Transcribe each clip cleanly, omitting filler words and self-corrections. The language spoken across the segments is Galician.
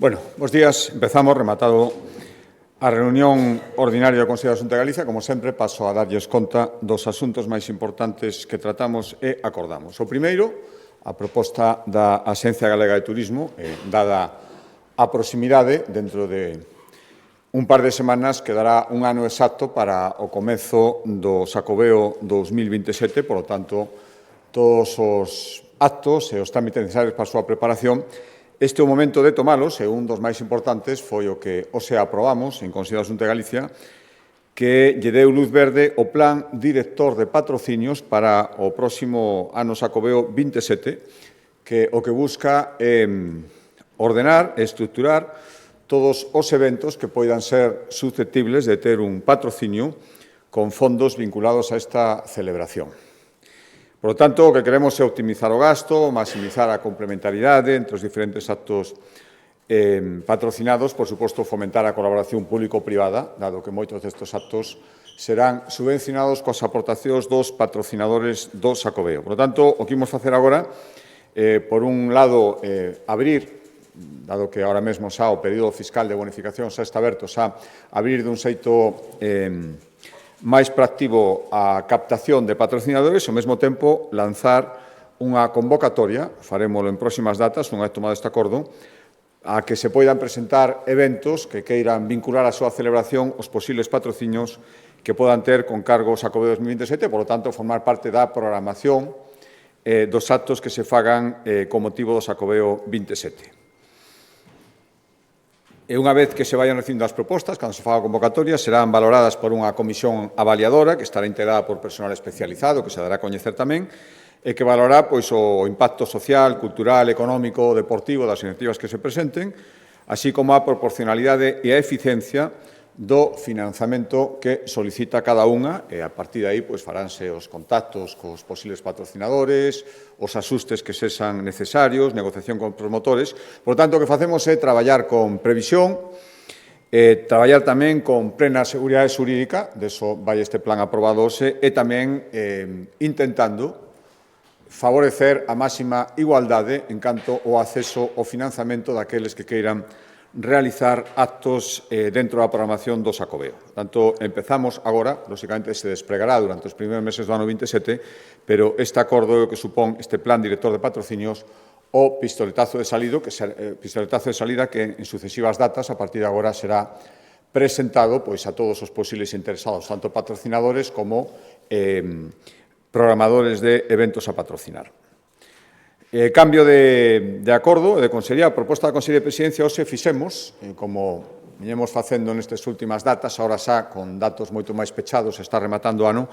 Bueno, bos días. Empezamos, rematado a reunión ordinaria do Consello da Xunta de Galicia. Como sempre, paso a darlles conta dos asuntos máis importantes que tratamos e acordamos. O primeiro, a proposta da Axencia Galega de Turismo, dada a proximidade, dentro de un par de semanas quedará un ano exacto para o comezo do Xacobeo 2027, por lo tanto, todos os actos e os trámites necesarios para a súa preparación. Este é o momento de tomalos, e un dos máis importantes foi o que hoxe aprobamos en Consello da Xunta de Galicia, que lle deu luz verde o Plan Director de Patrocinios para o próximo ano Xacobeo 27, que o que busca é ordenar e estruturar todos os eventos que poidan ser susceptibles de ter un patrocinio con fondos vinculados a esta celebración. Por lo tanto, o que queremos é optimizar o gasto, maximizar a complementariedade entre os diferentes actos patrocinados, por suposto, fomentar a colaboración público-privada, dado que moitos destes actos serán subvencionados coas aportacións dos patrocinadores do Xacobeo. Por lo tanto, o que imos facer agora, por un lado, abrir, dado que ahora mesmo xa o período fiscal de bonificación xa está aberto, xa abrir dun xeito máis proactivo a captación de patrocinadores e, ao mesmo tempo, lanzar unha convocatoria, farémolo en próximas datas, unha vez tomado este acordo, a que se poidan presentar eventos que queiran vincular a súa celebración os posibles patrocinios que podan ter con cargo ao Xacobeo 2027, por lo tanto, formar parte da programación dos actos que se fagan con motivo do Xacobeo 27. E unha vez que se vayan recibindo as propostas, cando se faga a convocatoria, serán valoradas por unha comisión avaliadora que estará integrada por personal especializado, que se dará a coñecer tamén, e que valorará o impacto social, cultural, económico, deportivo das iniciativas que se presenten, así como a proporcionalidade e a eficiencia do financiamento que solicita cada unha, e a partir de aí faránse os contactos cos posibles patrocinadores, os asustes que sexan necesarios, negociación con promotores. Por tanto, o que facemos é traballar con previsión, traballar tamén con plena seguridade xurídica, deso vai este plan aprobado hoxe, e tamén intentando favorecer a máxima igualdade en canto ao acceso ao financiamento daqueles que queiran realizar actos dentro da programación do Xacobeo. Tanto, empezamos agora, lóxicamente se despregará durante os primeiros meses do ano 27, pero este acordo que supón este plan director de patrocinios o pistoletazo de salida que en sucesivas datas, a partir de agora, será presentado a todos os posibles interesados, tanto patrocinadores como programadores de eventos a patrocinar. Cambio de acordo, de Consellería, a proposta da Consellería de Presidencia, hoxe fixemos, como viñemos facendo nestas últimas datas, ahora xa con datos moito máis pechados, está rematando o ano,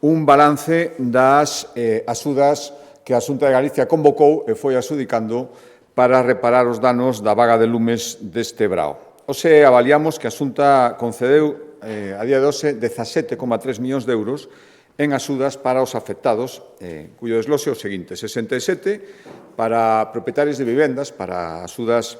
un balance das axudas que a Xunta de Galicia convocou e foi adxudicando para reparar os danos da vaga de lumes deste brao. Hoxe avaliamos que a Xunta concedeu, a día de hoxe, 17,3 millóns de euros en axudas para os afectados, cuyo desglose é o seguinte: 67 para propietarios de vivendas, para axudas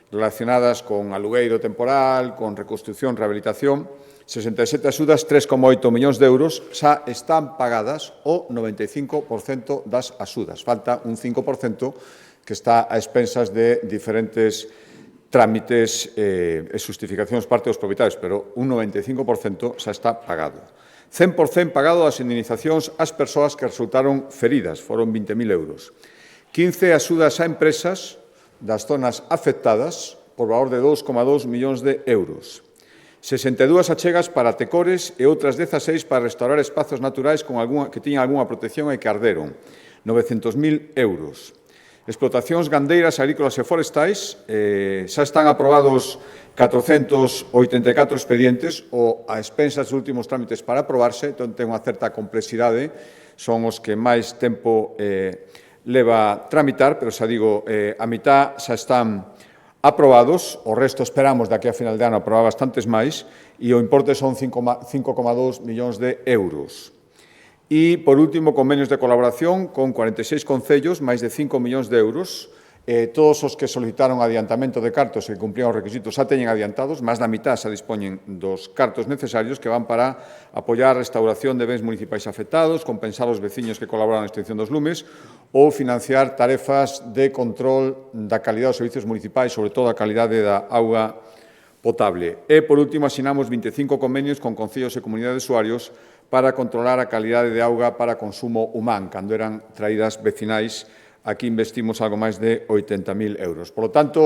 relacionadas con alugueiro temporal, con reconstrucción, rehabilitación, 67 axudas, 3,8 millóns de euros, xa están pagadas o 95% das axudas. Falta un 5% que está a expensas de diferentes trámites e justificacións parte dos propietarios, pero un 95% xa está pagado. 100% pagado as indemnizacións ás persoas que resultaron feridas, foron 20.000 euros. 15 axudas a empresas das zonas afectadas por valor de 2,2 millóns de euros. 62 achegas para tecores e outras 16 para restaurar espazos naturais que tiñan algunha protección e que arderon, 900.000 euros. Explotacións gandeiras, agrícolas e forestais, xa están aprobados 484 expedientes ou a expensas dos últimos trámites para aprobarse, entón ten unha certa complexidade, son os que máis tempo leva tramitar, pero xa digo, a mitad xa están aprobados, o resto esperamos daqui a final de ano aprobar bastantes máis, e o importe son 5,2 millóns de euros. E, por último, convenios de colaboración con 46 concellos, máis de 5 millóns de euros, todos os que solicitaron adiantamento de cartos e cumplían os requisitos xa teñen adiantados, máis da mitad xa dispoñen dos cartos necesarios que van para apoiar a restauración de bens municipais afectados, compensar os veciños que colaboran na extinción dos lumes ou financiar tarefas de control da calidad dos servicios municipais, sobre todo a calidade da auga potable. E, por último, asinamos 25 convenios con concellos e comunidades de usuarios para controlar a calidade de auga para consumo humán, cando eran traídas vecinais. Aquí investimos algo máis de 80.000 euros. Por lo tanto,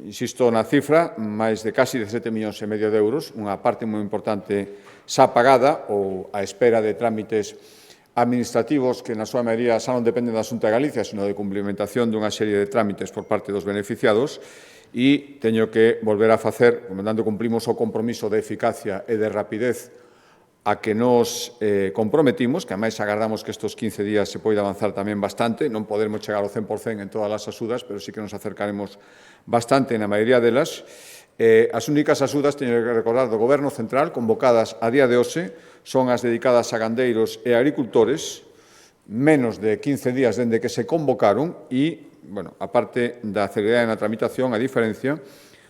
insisto na cifra, máis de casi 17,5 millóns de euros, unha parte moi importante xa pagada ou a espera de trámites administrativos que na súa maioría xa non dependen da Xunta de Galicia, sino de cumplimentación dunha serie de trámites por parte dos beneficiados e teño que volver a facer, como tanto cumplimos o compromiso de eficacia e de rapidez a que nos comprometimos, que ademais agardamos que estes 15 días se poida avanzar tamén bastante, non podemos chegar ao 100% en todas as axudas, pero sí que nos acercaremos bastante na maioría delas. As únicas axudas, teño que recordar, do Goberno Central, convocadas a día de hoxe, son as dedicadas a gandeiros e agricultores, menos de 15 días dende que se convocaron e, bueno, a parte da celeridade na tramitación, a diferencia,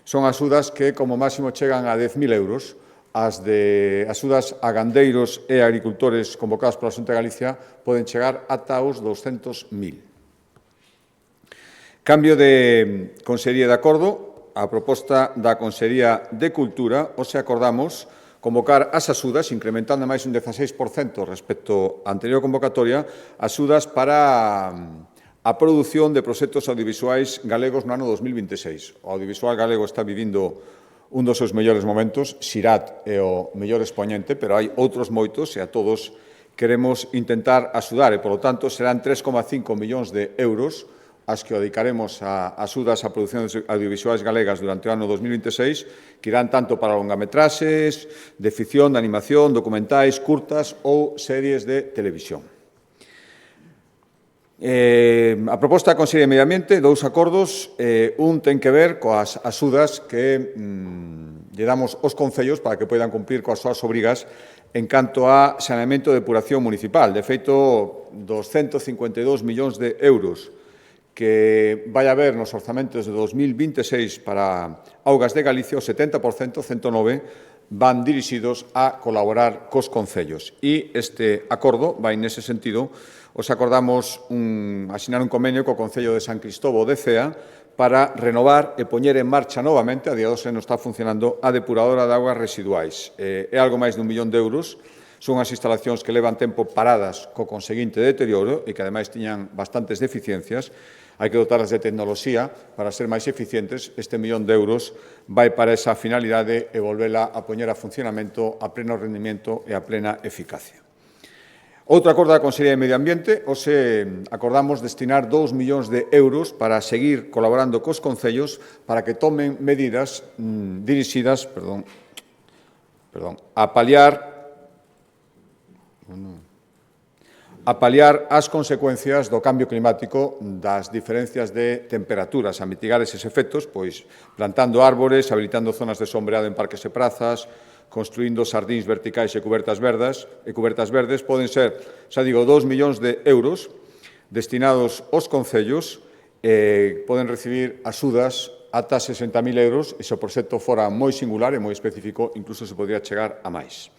son axudas que como máximo chegan a 10.000 euros, as de axudas a gandeiros e agricultores convocadas pola Xunta de Galicia poden chegar ata os 200.000. Cambio de Consellería de Acordo, a proposta da Consellería de Cultura, hoxe acordamos convocar as axudas, incrementando máis un 16% respecto á anterior convocatoria, axudas para a produción de proxectos audiovisuais galegos no ano 2026. O audiovisual galego está vivindo un dos seus mellores momentos, Xirat é o mellor expoñente, pero hai outros moitos e a todos queremos intentar axudar e, polo tanto, serán 3,5 millóns de euros as que dedicaremos a axudas a producións audiovisuais galegas durante o ano 2026, que irán tanto para longametraxes, de ficción, de animación, documentais, curtas ou series de televisión. A proposta da Consellería de Medio Ambiente, dous acordos, un ten que ver coas axudas que lle damos aos concellos para que poidan cumprir coas súas obrigas en canto a saneamento e depuración municipal. De feito, dos 152 millóns de euros que vai haber nos orzamentos de 2026 para Augas de Galicia, o 70%, 109, van dirixidos a colaborar cos concellos. E este acordo vai nese sentido. Os acordamos asinar un convenio co Concello de San Cristóbal de Cea para renovar e poñer en marcha novamente, a día de hoxe non está funcionando, a depuradora de augas residuais. É algo máis de 1 millón de euros. Son as instalacións que levan tempo paradas co conseguinte deterioro e que, ademais, tiñan bastantes deficiencias. Hai que dotarlas de tecnoloxía para ser máis eficientes. Este 1 millón de euros vai para esa finalidade e volvela a poñer a funcionamento a pleno rendimento e a plena eficacia. Outro acordo da Consellería de Medio Ambiente, hoxe acordamos destinar 2 millóns de euros para seguir colaborando cos concellos para que tomen medidas dirixidas a paliar as consecuencias do cambio climático, das diferencias de temperaturas, a mitigar eses efectos, pois plantando árbores, habilitando zonas de sombreado en parques e prazas, construindo xardíns verticais e cubertas verdes, poden ser, xa digo, 2 millóns de euros destinados aos concellos, poden recibir axudas ata 60.000 euros, e se o proxecto fora moi singular e moi específico, incluso se podría chegar a máis.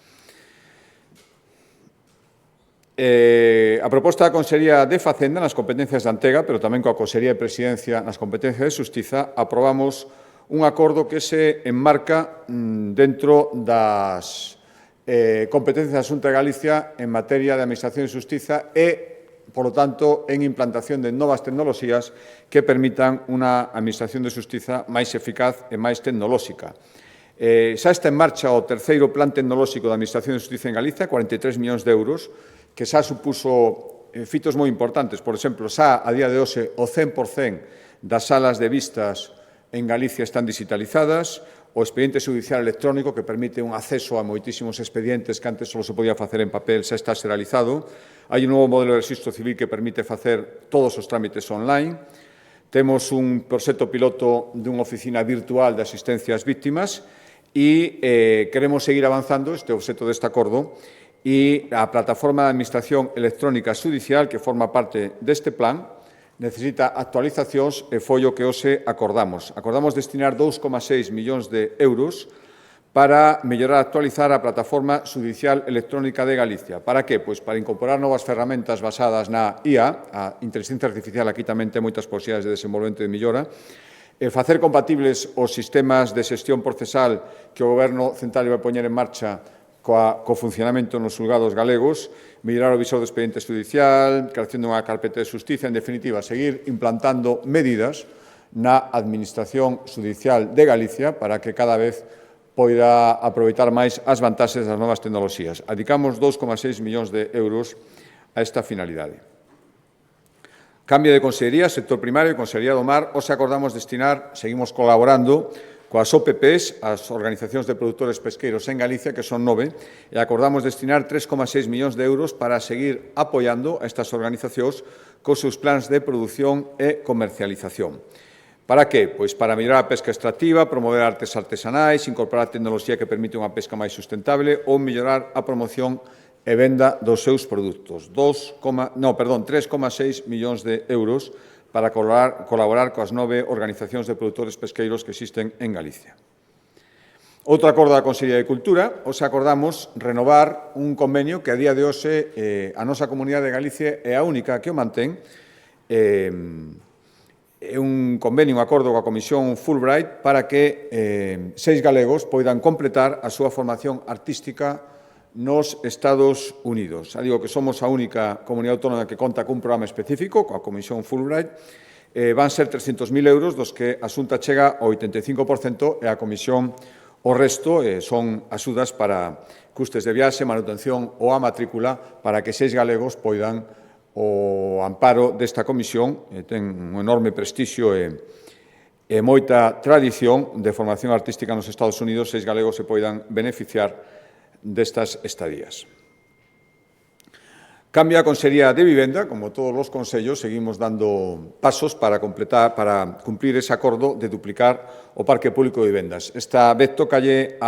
A proposta da Consellería de Facenda nas competencias de Antega, pero tamén coa Consellería de Presidencia nas competencias de Xustiza, aprobamos un acordo que se enmarca dentro das competencias da Xunta de Galicia en materia de Administración de Xustiza e, por lo tanto, en implantación de novas tecnoloxías que permitan unha Administración de Xustiza máis eficaz e máis tecnolóxica. Xa está en marcha o terceiro Plan Tecnolóxico da Administración de Xustiza en Galicia, 43 millóns de euros, que xa supuso fitos moi importantes. Por exemplo, xa a día de hoxe o 100% das salas de vistas en Galicia están digitalizadas, o expediente judicial electrónico que permite un acceso a moitísimos expedientes que antes só se podía facer en papel xa está xeralizado. Hai un novo modelo de registro civil que permite facer todos os trámites online. Temos un proxecto piloto dunha oficina virtual de asistencia ás víctimas e queremos seguir avanzando, este obxecto deste acordo, e a plataforma de administración electrónica judicial que forma parte deste plan necesita actualizacións e foi o que hoxe acordamos. Acordamos destinar 2,6 millóns de euros para mellorar e actualizar a plataforma xudicial electrónica de Galicia. Para que? Pois para incorporar novas ferramentas basadas na IA, a inteligencia artificial aquí tamén ten moitas posibilidades de desenvolvemento e de mellora, facer compatibles os sistemas de xestión procesal que o Goberno central vai poñer en marcha co funcionamento nos xulgados galegos, mellorar o visor do expediente judicial, creación dunha carpeta de xustiza, en definitiva, seguir implantando medidas na Administración Judicial de Galicia para que cada vez poida aproveitar máis as vantaxes das novas tecnoloxías. Adicamos 2,6 millóns de euros a esta finalidade. Cambio de consellería, sector primario e consellería do mar. Hoxe acordamos destinar, seguimos colaborando coas OPPs, as organizacións de produtores pesqueiros en Galicia, que son 9, e acordamos destinar 3,6 millóns de euros para seguir apoiando a estas organizacións cos seus plans de produción e comercialización. Para que? Pois para mellorar a pesca extractiva, promover artes artesanais, incorporar tecnoloxía que permite unha pesca máis sustentable ou mellorar a promoción e venda dos seus produtos. 3,6 millóns de euros para colaborar coas 9 organizacións de produtores pesqueiros que existen en Galicia. Outro acordo da Consellería de Cultura, hoxe acordamos renovar un convenio que a día de hoxe a nosa Comunidade de Galicia é a única que o mantén. É un convenio, un acordo coa Comisión Fulbright para que 6 galegos poidan completar a súa formación artística nos Estados Unidos. Digo que somos a única comunidade autónoma que conta cun programa específico coa Comisión Fulbright. Van ser 300.000 euros, dos que a Xunta chega ao 85% e a Comisión o resto son axudas para custes de viaxe, manutención ou a matrícula para que 6 galegos poidan o amparo desta comisión, ten un enorme prestixio e moita tradición de formación artística nos Estados Unidos, 6 galegos se poidan beneficiar destas estadías. Cambia a Consellería de Vivenda, como todos os consellos, seguimos dando pasos para cumprir ese acordo de duplicar o parque público de vivendas. Esta vez tócalle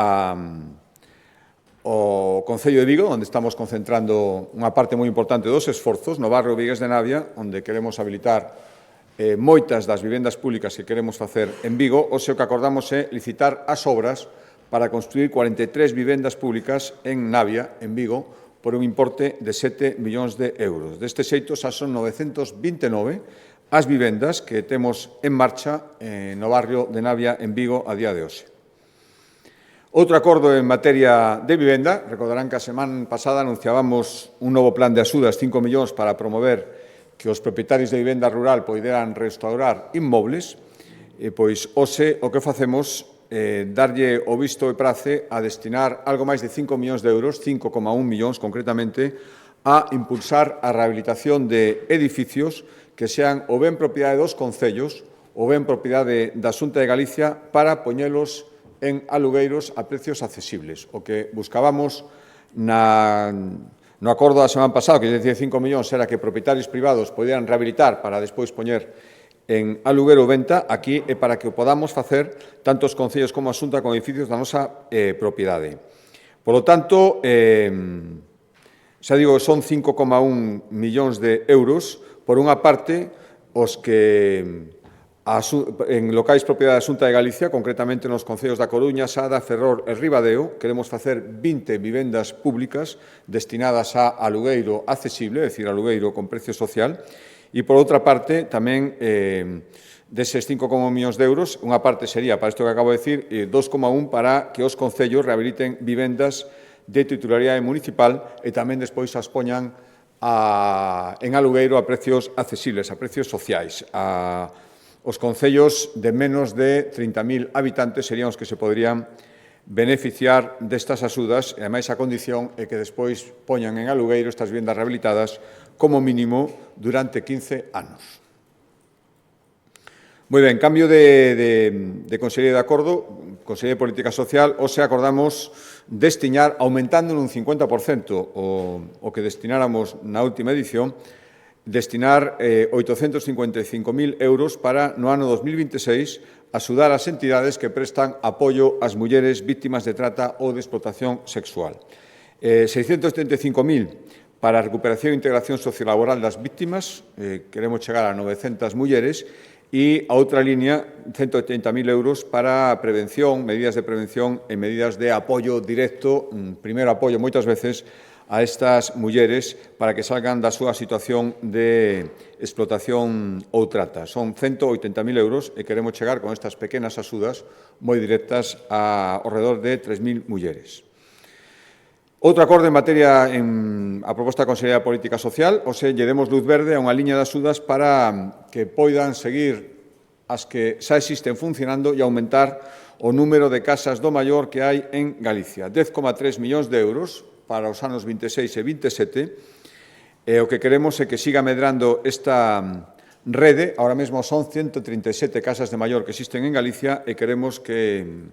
o Concello de Vigo, onde estamos concentrando unha parte moi importante dos esforzos, no barrio Vigués de Navia, onde queremos habilitar moitas das vivendas públicas que queremos facer en Vigo. Hoxe o que acordamos é licitar as obras para construir 43 vivendas públicas en Navia, en Vigo, por un importe de 7 millóns de euros. Deste xeito, xa son 929 as vivendas que temos en marcha no barrio de Navia, en Vigo, a día de hoxe. Outro acordo en materia de vivenda. Recordarán que a semana pasada anunciábamos un novo plan de axudas, 5 millóns, para promover que os propietarios de vivenda rural poideran restaurar inmobles. Pois hoxe o que facemos é darlle o visto e prace a destinar algo máis de 5 millóns de euros, 5,1 millóns concretamente, a impulsar a rehabilitación de edificios que sean o ben propiedade dos concellos ou ben propiedade da Xunta de Galicia para poñelos en alugueiros a precios accesibles. O que buscábamos no acordo da semana pasada, que decía 5 millóns, era que propietarios privados poderan rehabilitar para despois poñer en aluguer ou venta. Aquí é para que o podamos facer tanto os concellos como a Xunta con edificios da nosa propiedade. Por lo tanto, xa digo, son 5,1 millóns de euros. Por unha parte, os que en locais propiedade da Xunta de Galicia, concretamente nos concellos da Coruña, Sada, Ferrol e Ribadeo, queremos facer 20 vivendas públicas destinadas a alugueiro accesible, é dicir, alugueiro con precio social. E, por outra parte, tamén deses 5,1 millóns de euros, unha parte sería, para isto que acabo de decir, 2,1 para que os concellos rehabiliten vivendas de titularidade municipal e tamén despois as poñan en alugueiro a precios accesibles, a precios sociais. Os concellos de menos de 30.000 habitantes serían os que se poderían beneficiar destas axudas, e, ademais, a condición é que despois poñan en alugueiro estas vivendas rehabilitadas como mínimo durante 15 anos. Moi ben, cambio de Consellería de Acordo, Consellería de Política Social. Hoxe acordamos destinar, aumentando un 50% o que destináramos na última edición, destinar 855.000 euros para, no ano 2026, axudar as entidades que prestan apoio ás mulleres víctimas de trata ou de explotación sexual. 675.000 para a recuperación e integración sociolaboral das víctimas, queremos chegar a 900 mulleres, e a outra línea, 180.000 euros para a prevención, medidas de prevención e medidas de apoio directo, primeiro apoio moitas veces a estas mulleres para que salgan da súa situación de explotación ou trata. Son 180.000 euros e queremos chegar con estas pequenas axudas moi directas ao redor de 3.000 mulleres. Outro acorde en materia a proposta da Consellería de Política Social, lle demos luz verde a unha liña de axudas para que poidan seguir as que xa existen funcionando e aumentar o número de casas do maior que hai en Galicia. 10,3 millóns de euros para os anos 26 e 27. E o que queremos é que siga medrando esta rede. Ahora mesmo son 137 casas de maior que existen en Galicia e queremos que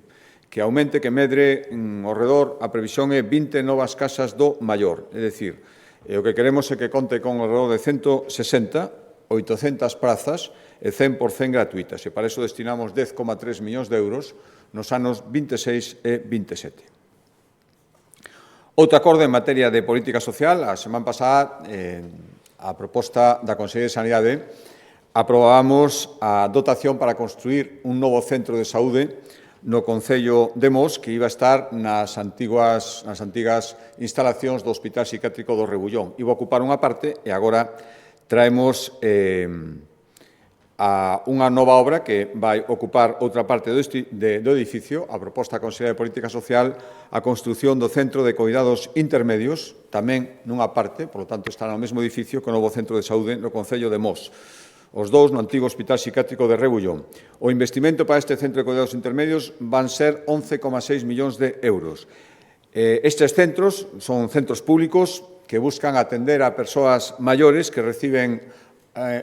aumente, que medre ao redor, a previsión é 20 novas casas do maior. É dicir, o que queremos é que conte con ao redor de 160, 800 prazas e 100% gratuitas. E para iso destinamos 10,3 millóns de euros nos anos 26 e 27. Outro acorde en materia de política social, a semana pasada, a proposta da Consellería de Sanidade, aprobamos a dotación para construir un novo centro de saúde no Concello de Mos, que iba a estar nas antigas instalacións do Hospital Psiquiátrico do Rebullón. Iba a ocupar unha parte e agora traemos unha nova obra que vai ocupar outra parte do edificio, a proposta da Consellería de Política Social, a construción do Centro de Coidados Intermedios, tamén nunha parte, por lo tanto, está no mesmo edificio que o novo Centro de Saúde no Concello de Mos. Os dous no antigo Hospital Psiquiátrico de Rebullón. O investimento para este Centro de Coidados Intermedios van ser 11,6 millóns de euros. Estes centros son centros públicos que buscan atender a persoas maiores que reciben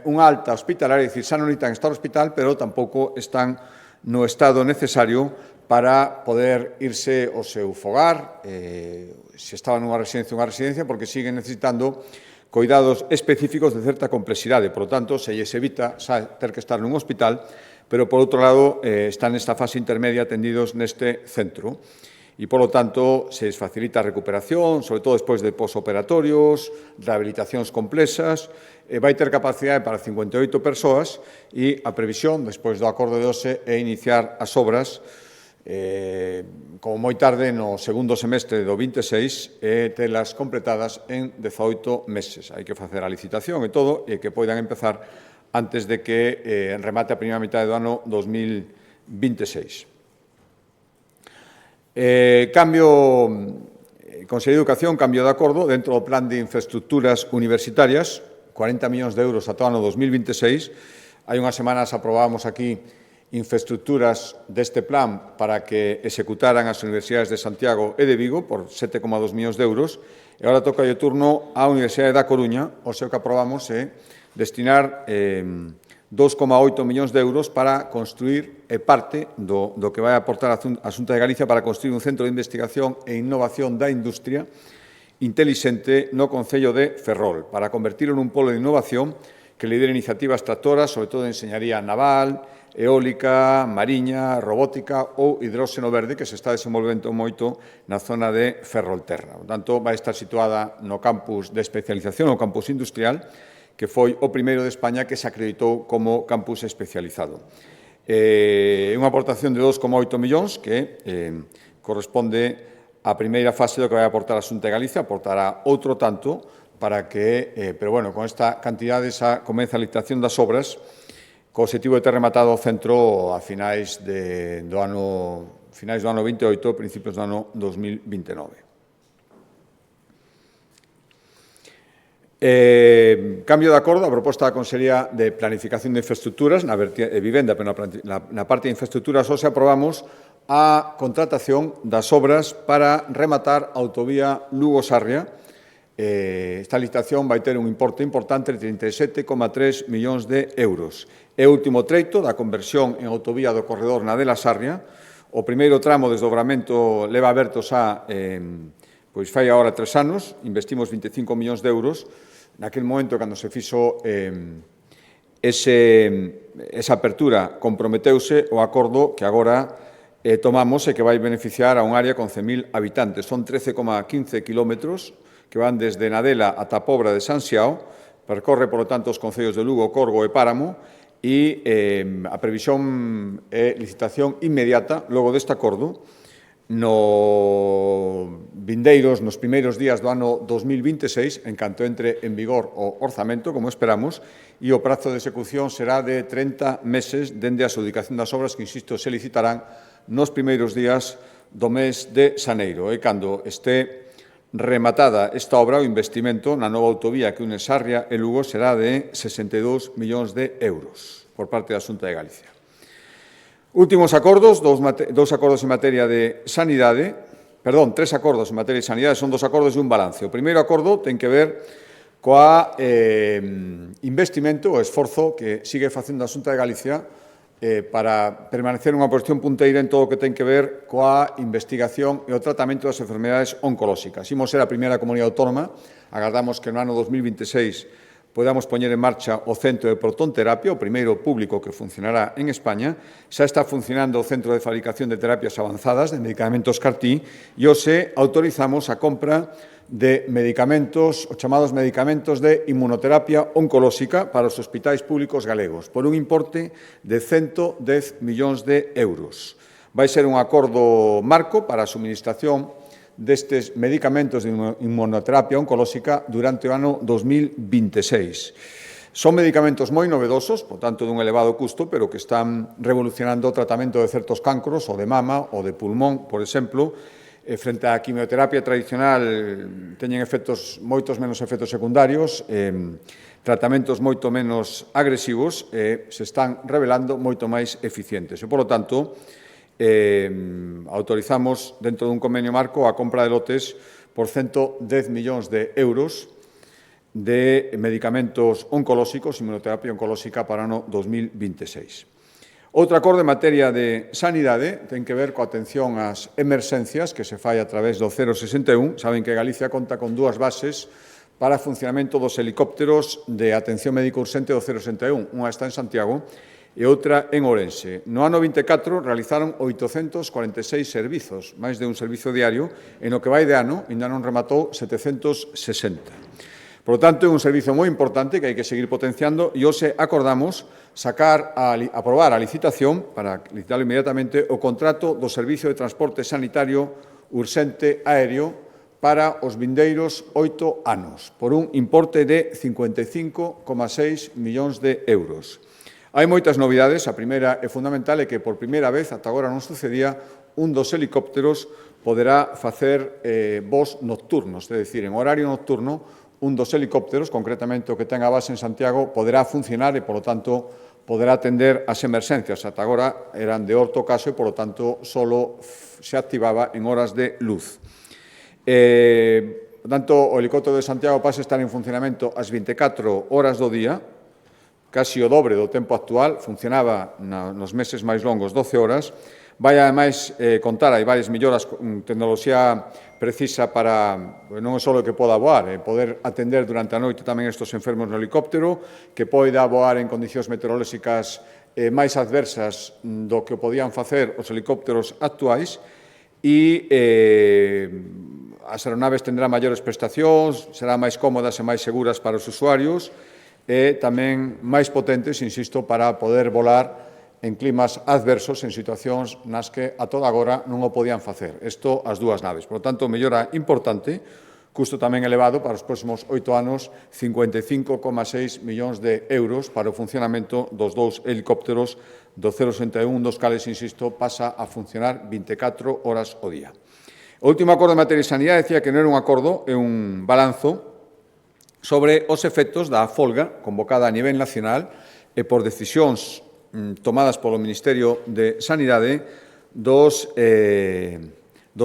unha alta hospitalaria, é dicir, xa non necesitan estar no hospital, pero tampouco están no estado necesario para poder irse ao seu fogar, se estaban nunha residencia, porque siguen necesitando coidados específicos de certa complexidade. Por lo tanto, se lles evita ter que estar nun hospital, pero, por outro lado, están nesta fase intermedia atendidos neste centro. E, por lo tanto, se les facilita a recuperación, sobre todo despois de posoperatorios, rehabilitacións complexas, vai ter capacidade para 58 persoas e a previsión, despois do acordo de hoxe, é iniciar as obras como moi tarde no segundo semestre do 26 e telas completadas en 18 meses. Hai que facer a licitación e todo e que poidan empezar antes de que remate a primeira mitad do ano 2026. Consellería de Educación, cambio de acordo dentro do plan de infraestructuras universitarias, 40 millóns de euros ata o ano 2026. Hai unhas semanas aprobábamos aquí infraestructuras deste plan para que executaran as universidades de Santiago e de Vigo por 7,2 millóns de euros. E agora toca o turno á Universidade da Coruña, o seu que aprobamos é destinar 2,8 millóns de euros para construir parte do que vai aportar a Xunta de Galicia para construir un centro de investigación e innovación da industria intelixente no Concello de Ferrol, para convertirlo nun polo de innovación que lidere iniciativas tractoras, sobre todo de enxeñaría naval, eólica, mariña, robótica ou hidróxeno verde que se está desenvolvendo moito na zona de Ferrolterra. Por tanto, vai estar situada no campus de especialización, o campus industrial, que foi o primeiro de España que se acreditou como campus especializado. É unha aportación de 2,8 millóns que corresponde á primeira fase do que vai aportar a Xunta de Galicia, aportará outro tanto para que, pero bueno, con esta cantidade xa comeza a licitación das obras co objetivo de ter rematado o centro a finais do ano 28, principios do ano 2029. Cambio de acordo, a proposta da Consellería de Planificación de Infraestructuras na vivenda, pero na parte de infraestructuras hoxe aprobamos a contratación das obras para rematar a autovía Lugo-Sarria. Esta licitación vai ter un importe importante de 37,3 millóns de euros. É o último treito da conversión en autovía do corredor Nadela Sarria. O primeiro tramo de desdobramento leva aberto xa, pois fai agora 3 anos, investimos 25 millóns de euros. Naquel momento, cando se fixo esa apertura, comprometeuse o acordo que agora tomamos e que vai beneficiar a un área con 100.000 habitantes. Son 13,15 kilómetros que van desde Nadela ata Pobra de San Xiao, percorre, polo tanto, os concellos de Lugo, Corgo e Páramo, e a previsión é licitación inmediata, logo deste acordo, nos primeiros días do ano 2026, en canto entre en vigor o orzamento, como esperamos, e o prazo de execución será de 30 meses dende a adjudicación das obras que, insisto, se licitarán nos primeiros días do mes de xaneiro. E cando este rematada esta obra, o investimento na nova autovía que une Sarria e Lugo será de 62 millóns de euros por parte da Xunta de Galicia. Últimos acordos, dous acordos en materia de sanidade, tres acordos en materia de sanidade, son dos acordos e un balance. O primeiro acordo ten que ver coa investimento, o esforzo que sigue facendo a Xunta de Galicia para permanecer unha posición punteira en todo o que ten que ver coa investigación e o tratamento das enfermedades oncolóxicas. Imos ser a primeira comunidade autónoma, agardamos que no ano 2026 podamos poñer en marcha o Centro de Protonterapia, o primeiro público que funcionará en España. Xa está funcionando o Centro de Fabricación de Terapias Avanzadas de medicamentos CAR-T e hoxe autorizamos a compra de medicamentos, os chamados medicamentos de inmunoterapia oncolóxica para os hospitais públicos galegos, por un importe de 110 millóns de euros. Vai ser un acordo marco para a suministración destes medicamentos de inmunoterapia oncolóxica durante o ano 2026. Son medicamentos moi novedosos, por tanto, dun elevado custo, pero que están revolucionando o tratamento de certos cancros, o de mama, o de pulmón, por exemplo. Frente á quimioterapia tradicional, teñen moitos menos efectos secundarios, tratamentos moito menos agresivos, se están revelando moito máis eficientes. E, polo tanto, autorizamos, dentro dun convenio marco, a compra de lotes por 110 millóns de euros de medicamentos oncolóxicos, inmunoterapia oncolóxica para o ano 2026. Outro acordo en materia de sanidade ten que ver coa atención ás emerxencias que se fai a través do 061. Saben que Galicia conta con dúas bases para o funcionamento dos helicópteros de atención médica urxente do 061. Unha está en Santiago e outra en Ourense. No ano 24 realizaron 846 servizos, máis de un servizo diario, e no que vai de ano ainda non rematou 760. Por lo tanto, é un servizo moi importante que hai que seguir potenciando e hoxe acordamos aprobar a licitación, para licitarlo inmediatamente, o contrato do Servicio de Transporte Sanitario Urxente Aéreo para os vindeiros 8 anos, por un importe de 55,6 millóns de euros. Hai moitas novidades. A primeira e fundamental é que, por primeira vez, ata agora non sucedía, un dos helicópteros poderá facer voos nocturnos, é dicir, en horario nocturno, un dos helicópteros, concretamente o que ten a base en Santiago, poderá funcionar e, polo tanto, poderá atender as emerxencias. Ata agora eran de orto caso e, polo tanto, só se activaba en horas de luz. Por tanto, o helicóptero de Santiago pasa a estar en funcionamento as 24 horas do día, casi o dobre do tempo actual, funcionaba nos meses máis longos 12 horas. Vai, ademais, contar, hai varias melloras con tecnoloxía precisa para, non é só o que poda voar, poder atender durante a noite tamén estes enfermos no helicóptero, que poida voar en condicións meteorolóxicas máis adversas do que podían facer os helicópteros actuais, e as aeronaves tendrán maiores prestacións, serán máis cómodas e máis seguras para os usuarios, e tamén máis potentes, insisto, para poder volar en climas adversos, en situacións nas que a toda agora non o podían facer. Isto as dúas naves. Por tanto, mellora importante, custo tamén elevado para os próximos 8 anos, 55,6 millóns de euros para o funcionamento dos dous helicópteros do 061, dos cales, insisto, pasa a funcionar 24 horas ao día. O último acordo en materia de sanidade decía que non era un acordo, é un balanzo sobre os efectos da folga convocada a nivel nacional e por decisións tomadas polo Ministerio de Sanidade dos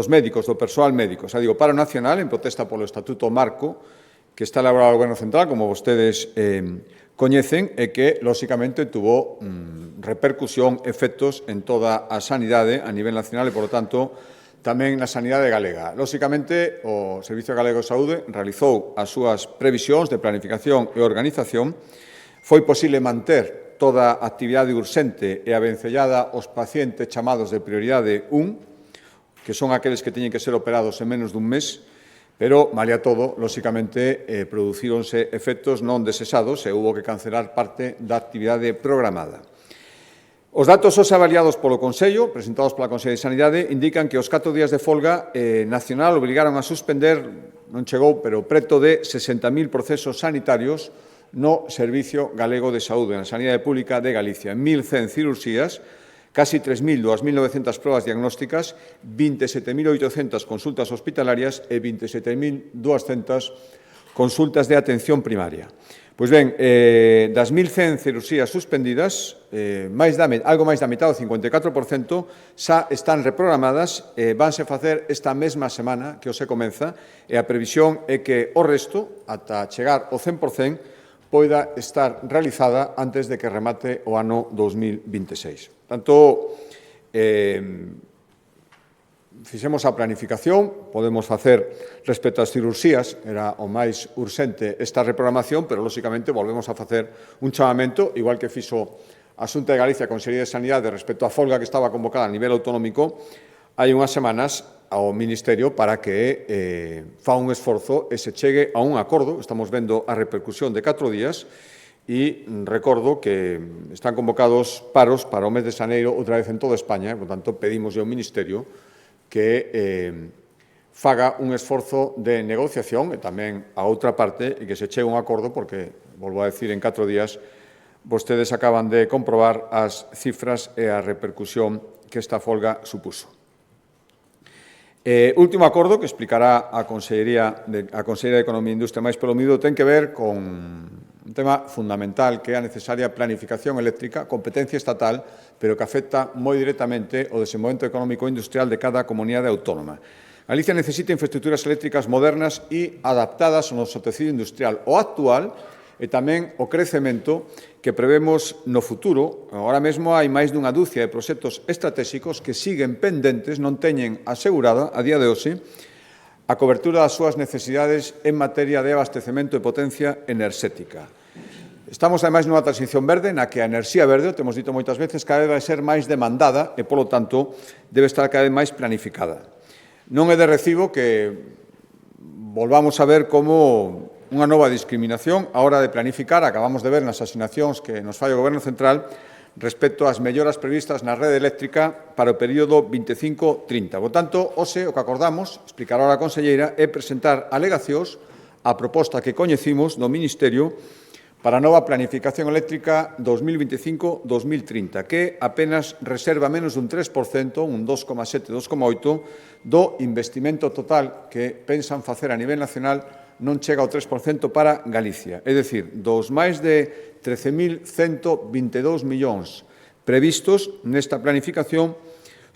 médicos, do persoal médico. Xa digo, paro nacional en protesta polo Estatuto Marco que está elaborado o Goberno Central, como vostedes coñecen, e que, lóxicamente, tuvo repercusión, efectos en toda a sanidade a nivel nacional e, por lo tanto, tamén na sanidade galega. Lóxicamente, o Servicio Galego de Saúde realizou as súas previsións de planificación e organización. Foi posible manter toda a actividade urxente e a vencellada aos pacientes chamados de prioridade 1, que son aqueles que teñen que ser operados en menos dun mes, Pero, malia todo, lóxicamente, producíronse efectos non desesados e houbo que cancelar parte da actividade programada. Os datos hoxe avaliados polo Consello, presentados pola Consellería de Sanidade, indican que os 4 días de folga nacional obrigaron a suspender, non chegou, pero preto de 60.000 procesos sanitarios no Servicio Galego de Saúde, na Sanidade Pública de Galicia, 1.100 cirurxías, casi 3.000, 2.900 probas diagnósticas, 27.800 consultas hospitalarias e 27.200 consultas de atención primaria. Pois ben, das 1.100 cirurxías suspendidas, algo máis da metade, o 54%, xa están reprogramadas e vanse facer esta mesma semana que hoxe comeza, e a previsión é que o resto, ata chegar ao 100%, poida estar realizada antes de que remate o ano 2026. Tanto, fixemos a planificación, podemos facer respecto ás cirurxías, era o máis urxente esta reprogramación, pero, lóxicamente, volvemos a facer un chamamento, igual que fixo a Xunta de Galicia, a Consellería de Sanidade, respecto á folga que estaba convocada a nivel autonómico, hai unhas semanas ao Ministerio para que fa un esforzo e se chegue a un acordo. Estamos vendo a repercusión de 4 días e recordo que están convocados paros para o mes de xaneiro outra vez en toda España, por tanto, pedimos ao Ministerio que faga un esforzo de negociación e tamén a outra parte e que se chegue a un acordo porque, volvo a decir, en 4 días vostedes acaban de comprobar as cifras e a repercusión que esta folga supuso. Último acordo que explicará a Consellería de Economía e Industria máis polo miúdo ten que ver con un tema fundamental que é a necesaria planificación eléctrica, competencia estatal, pero que afecta moi directamente o desenvolvemento económico e industrial de cada comunidade autónoma. Galicia necesita infraestructuras eléctricas modernas e adaptadas ao noso tecido industrial, o actual e tamén o crecemento que prevemos no futuro. Agora mesmo hai máis dunha dúcia de proxectos estratégicos que siguen pendentes, non teñen asegurada, a día de hoxe, a cobertura das súas necesidades en materia de abastecemento e potencia enerxética. Estamos, ademais, nunha transición verde na que a enerxía verde, temos dito moitas veces, cada vez vai ser máis demandada e, polo tanto, debe estar cada vez máis planificada. Non é de recibo que volvamos a ver como unha nova discriminación a hora de planificar. Acabamos de ver nas asignacións que nos fai o Goberno Central respecto ás melloras previstas na rede eléctrica para o período 25-30. Por tanto, hoxe o que acordamos, explicará a conselleira, é presentar alegacións á proposta que coñecimos no Ministerio para a nova planificación eléctrica 2025-2030, que apenas reserva menos dun 3%, un 2,7, 2,8, do investimento total que pensan facer a nivel nacional non chega ao 3% para Galicia. É dicir, dos máis de 13.122 millóns previstos nesta planificación,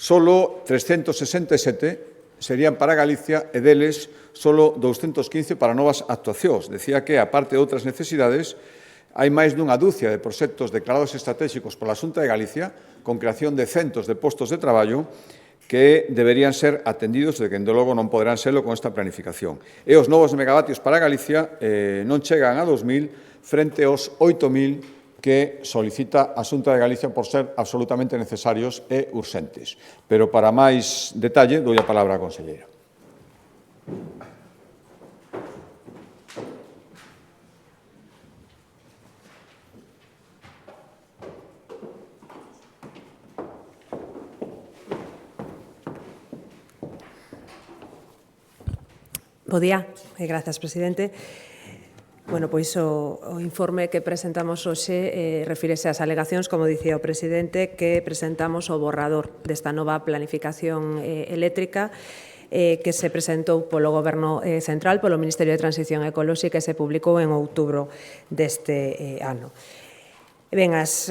solo 367 serían para Galicia e deles solo 215 para novas actuacións. Decía que, aparte de outras necesidades, hai máis dunha dúcia de proxectos declarados estratégicos pola Xunta de Galicia con creación de centos de postos de traballo que deberían ser atendidos e que, dende logo, non poderán serlo con esta planificación. E os novos megavatios para Galicia non chegan a 2.000 frente aos 8.000 que solicita a Xunta de Galicia por ser absolutamente necesarios e urxentes. Pero, para máis detalle, dou a palabra á conselleira. Bo día, e grazas, presidente. Bueno, pois o informe que presentamos hoxe refírese ás alegacións, como dicía o presidente, que presentamos o borrador desta nova planificación eléctrica que se presentou polo Goberno Central, polo Ministerio de Transición Ecolóxica e se publicou en outubro deste ano. Ben, as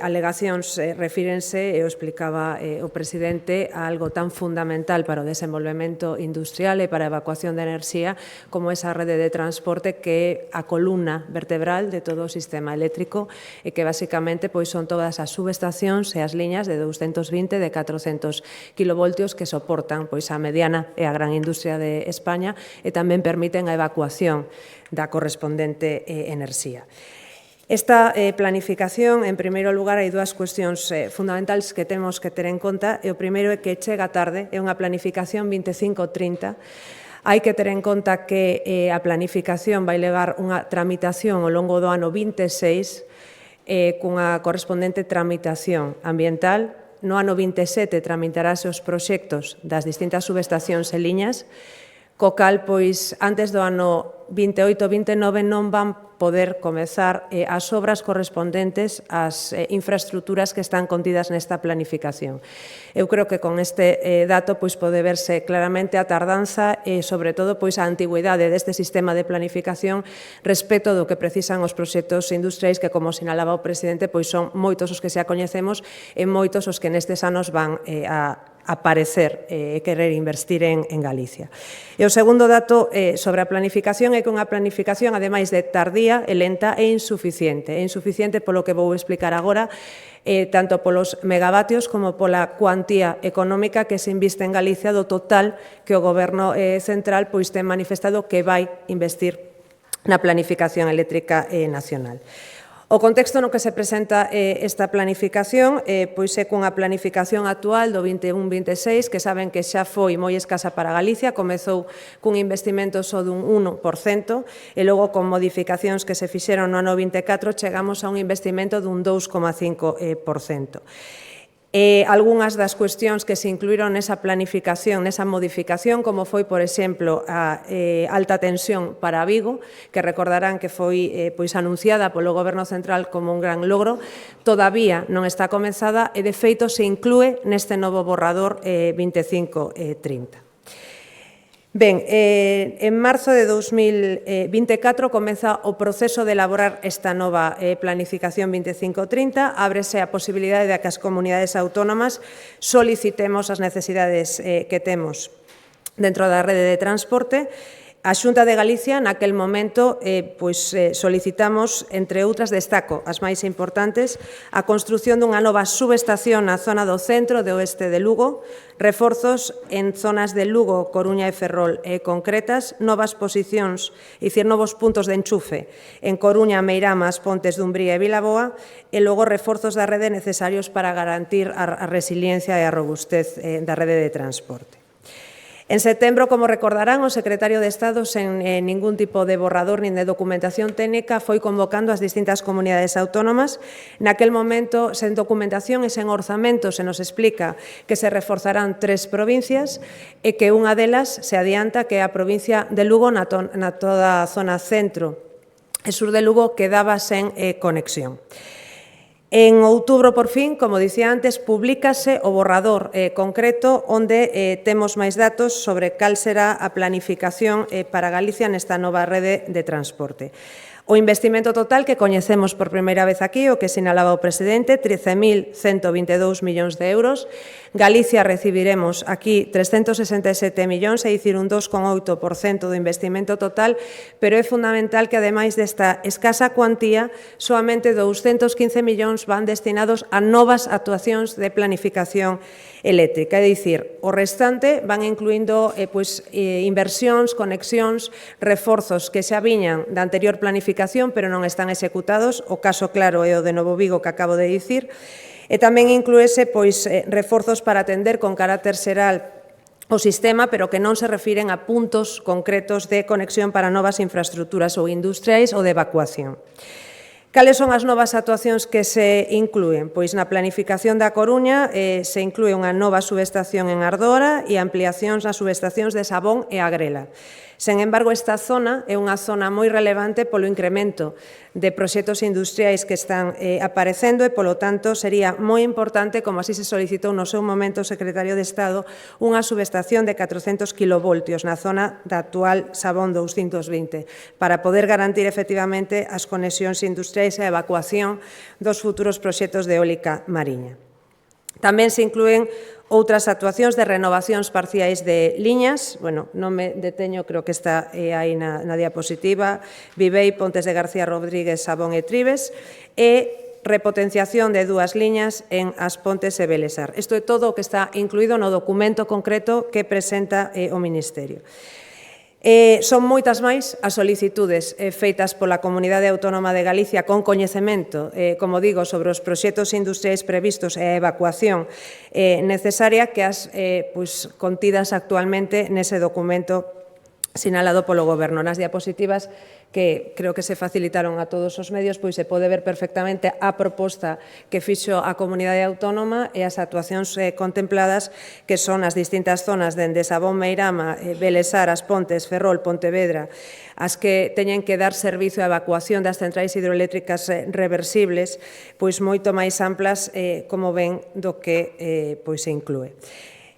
alegacións refírense, e o explicaba o presidente, a algo tan fundamental para o desenvolvemento industrial e para a evacuación de enerxía como esa rede de transporte que é a columna vertebral de todo o sistema eléctrico e que basicamente pois son todas as subestacións e as liñas de 220 de 400 kilovoltios que soportan pois a mediana e a gran industria de España e tamén permiten a evacuación da correspondente enerxía. Esta planificación, en primeiro lugar, hai dúas cuestións fundamentais que temos que ter en conta. E o primeiro é que chega tarde, é unha planificación 25-30, Hai que ter en conta que a planificación vai levar unha tramitación ao longo do ano 26 cunha correspondente tramitación ambiental. No ano 27 tramitarase os proxectos das distintas subestacións e liñas, co cal, pois, antes do ano 28-29 non van poder comezar as obras correspondentes ás infraestructuras que están contidas nesta planificación. Eu creo que con este dato pois, pode verse claramente a tardanza e, sobre todo, pois, a antigüidade deste sistema de planificación respecto do que precisan os proxectos industriais que, como sinalaba o presidente, pois, son moitos os que xa coñecemos e moitos os que nestes anos van a aparecer e querer investir en Galicia. E o segundo dato sobre a planificación é que unha planificación, ademais de tardía, é lenta e insuficiente. É insuficiente polo que vou explicar agora, tanto polos megavatios como pola cuantía económica que se inviste en Galicia do total que o Goberno central pois ten manifestado que vai investir na planificación eléctrica nacional. O contexto no que se presenta esta planificación pois é cunha planificación actual do 21-26 que saben que xa foi moi escasa para Galicia, comezou cun investimento só dun 1% e logo con modificacións que se fixeron no ano 24 chegamos a un investimento dun 2,5%. Algúnas das cuestións que se incluíron nesa planificación, nesa modificación, como foi, por exemplo, a alta tensión para Vigo, que recordarán que foi pois anunciada polo Goberno Central como un gran logro, todavía non está comezada e, de feito, se inclúe neste novo borrador 25-30. Ben, en marzo de 2024 comeza o proceso de elaborar esta nova planificación 25-30, ábrese a posibilidade de que as comunidades autónomas solicitemos as necesidades que temos dentro da rede de transporte. A Xunta de Galicia, naquel momento, solicitamos, entre outras, destaco as máis importantes, a construción dunha nova subestación na zona do centro de oeste de Lugo, reforzos en zonas de Lugo, Coruña e Ferrol concretas, novas posicións, novos puntos de enchufe en Coruña, Meiramas, Pontes, Dumbría e Vilaboa, e logo reforzos da rede necesarios para garantir a resiliencia e a robustez da rede de transporte. En setembro, como recordarán, o secretario de Estado, sen ningún tipo de borrador nin de documentación técnica, foi convocando as distintas comunidades autónomas. Naquel momento, sen documentación e sen orzamento, se nos explica que se reforzarán 3 provincias e que unha delas se adianta que é a provincia de Lugo na toda a zona centro e sur de Lugo quedaba sen conexión. En outubro, por fin, como dicía antes, publícase o borrador concreto onde temos máis datos sobre cal será a planificación para Galicia nesta nova rede de transporte. O investimento total que coñecemos por primeira vez aquí, o que sinalaba o presidente, 13.122 millóns de euros. Galicia recibiremos aquí 367 millóns, é dicir, un 2,8% do investimento total, pero é fundamental que, ademais desta escasa cuantía, soamente 215 millóns van destinados a novas actuacións de planificación eléctrica. É dicir, o restante van incluindo inversións, conexións, reforzos que xa viñan da anterior planificación, pero non están executados. O caso claro é o de Novo Vigo que acabo de dicir. E tamén inclúese reforzos para atender con carácter xeral o sistema, pero que non se refiren a puntos concretos de conexión para novas infraestructuras ou industriais ou de evacuación. Cales son as novas actuacións que se inclúen? Pois na planificación da Coruña se inclúe unha nova subestación en Ardora e ampliacións nas subestacións de Sabón e Agrela. Sen embargo, esta zona é unha zona moi relevante polo incremento de proxectos industriais que están aparecendo e, polo tanto, sería moi importante, como así se solicitou no seu momento o secretario de Estado, unha subestación de 400 kilovoltios na zona da actual Sabón 220 para poder garantir efectivamente as conexións industriais e a evacuación dos futuros proxectos de eólica mariña. Tamén se inclúen outras actuacións de renovacións parciais de liñas, non me deteño, creo que está aí na diapositiva, Vivei, Pontes de García Rodríguez, Sabón e Tribes, e repotenciación de 2 liñas en As Pontes e Belesar. Isto é todo o que está incluído no documento concreto que presenta o Ministerio. Son moitas máis as solicitudes feitas pola Comunidade Autónoma de Galicia con coñecemento, como digo, sobre os proxectos industriais previstos e a evacuación necesaria que as contidas actualmente nese documento sinalado polo Goberno. Nas diapositivas que creo que se facilitaron a todos os medios, pois se pode ver perfectamente a proposta que fixo a Comunidade Autónoma e as actuacións contempladas, que son as distintas zonas dende Sabón, Meirama, Belesar, As Pontes, Ferrol, Pontevedra, as que teñen que dar servizo á evacuación das centrais hidroeléctricas reversibles, pois moito máis amplas, como ven, do que pois se inclúe.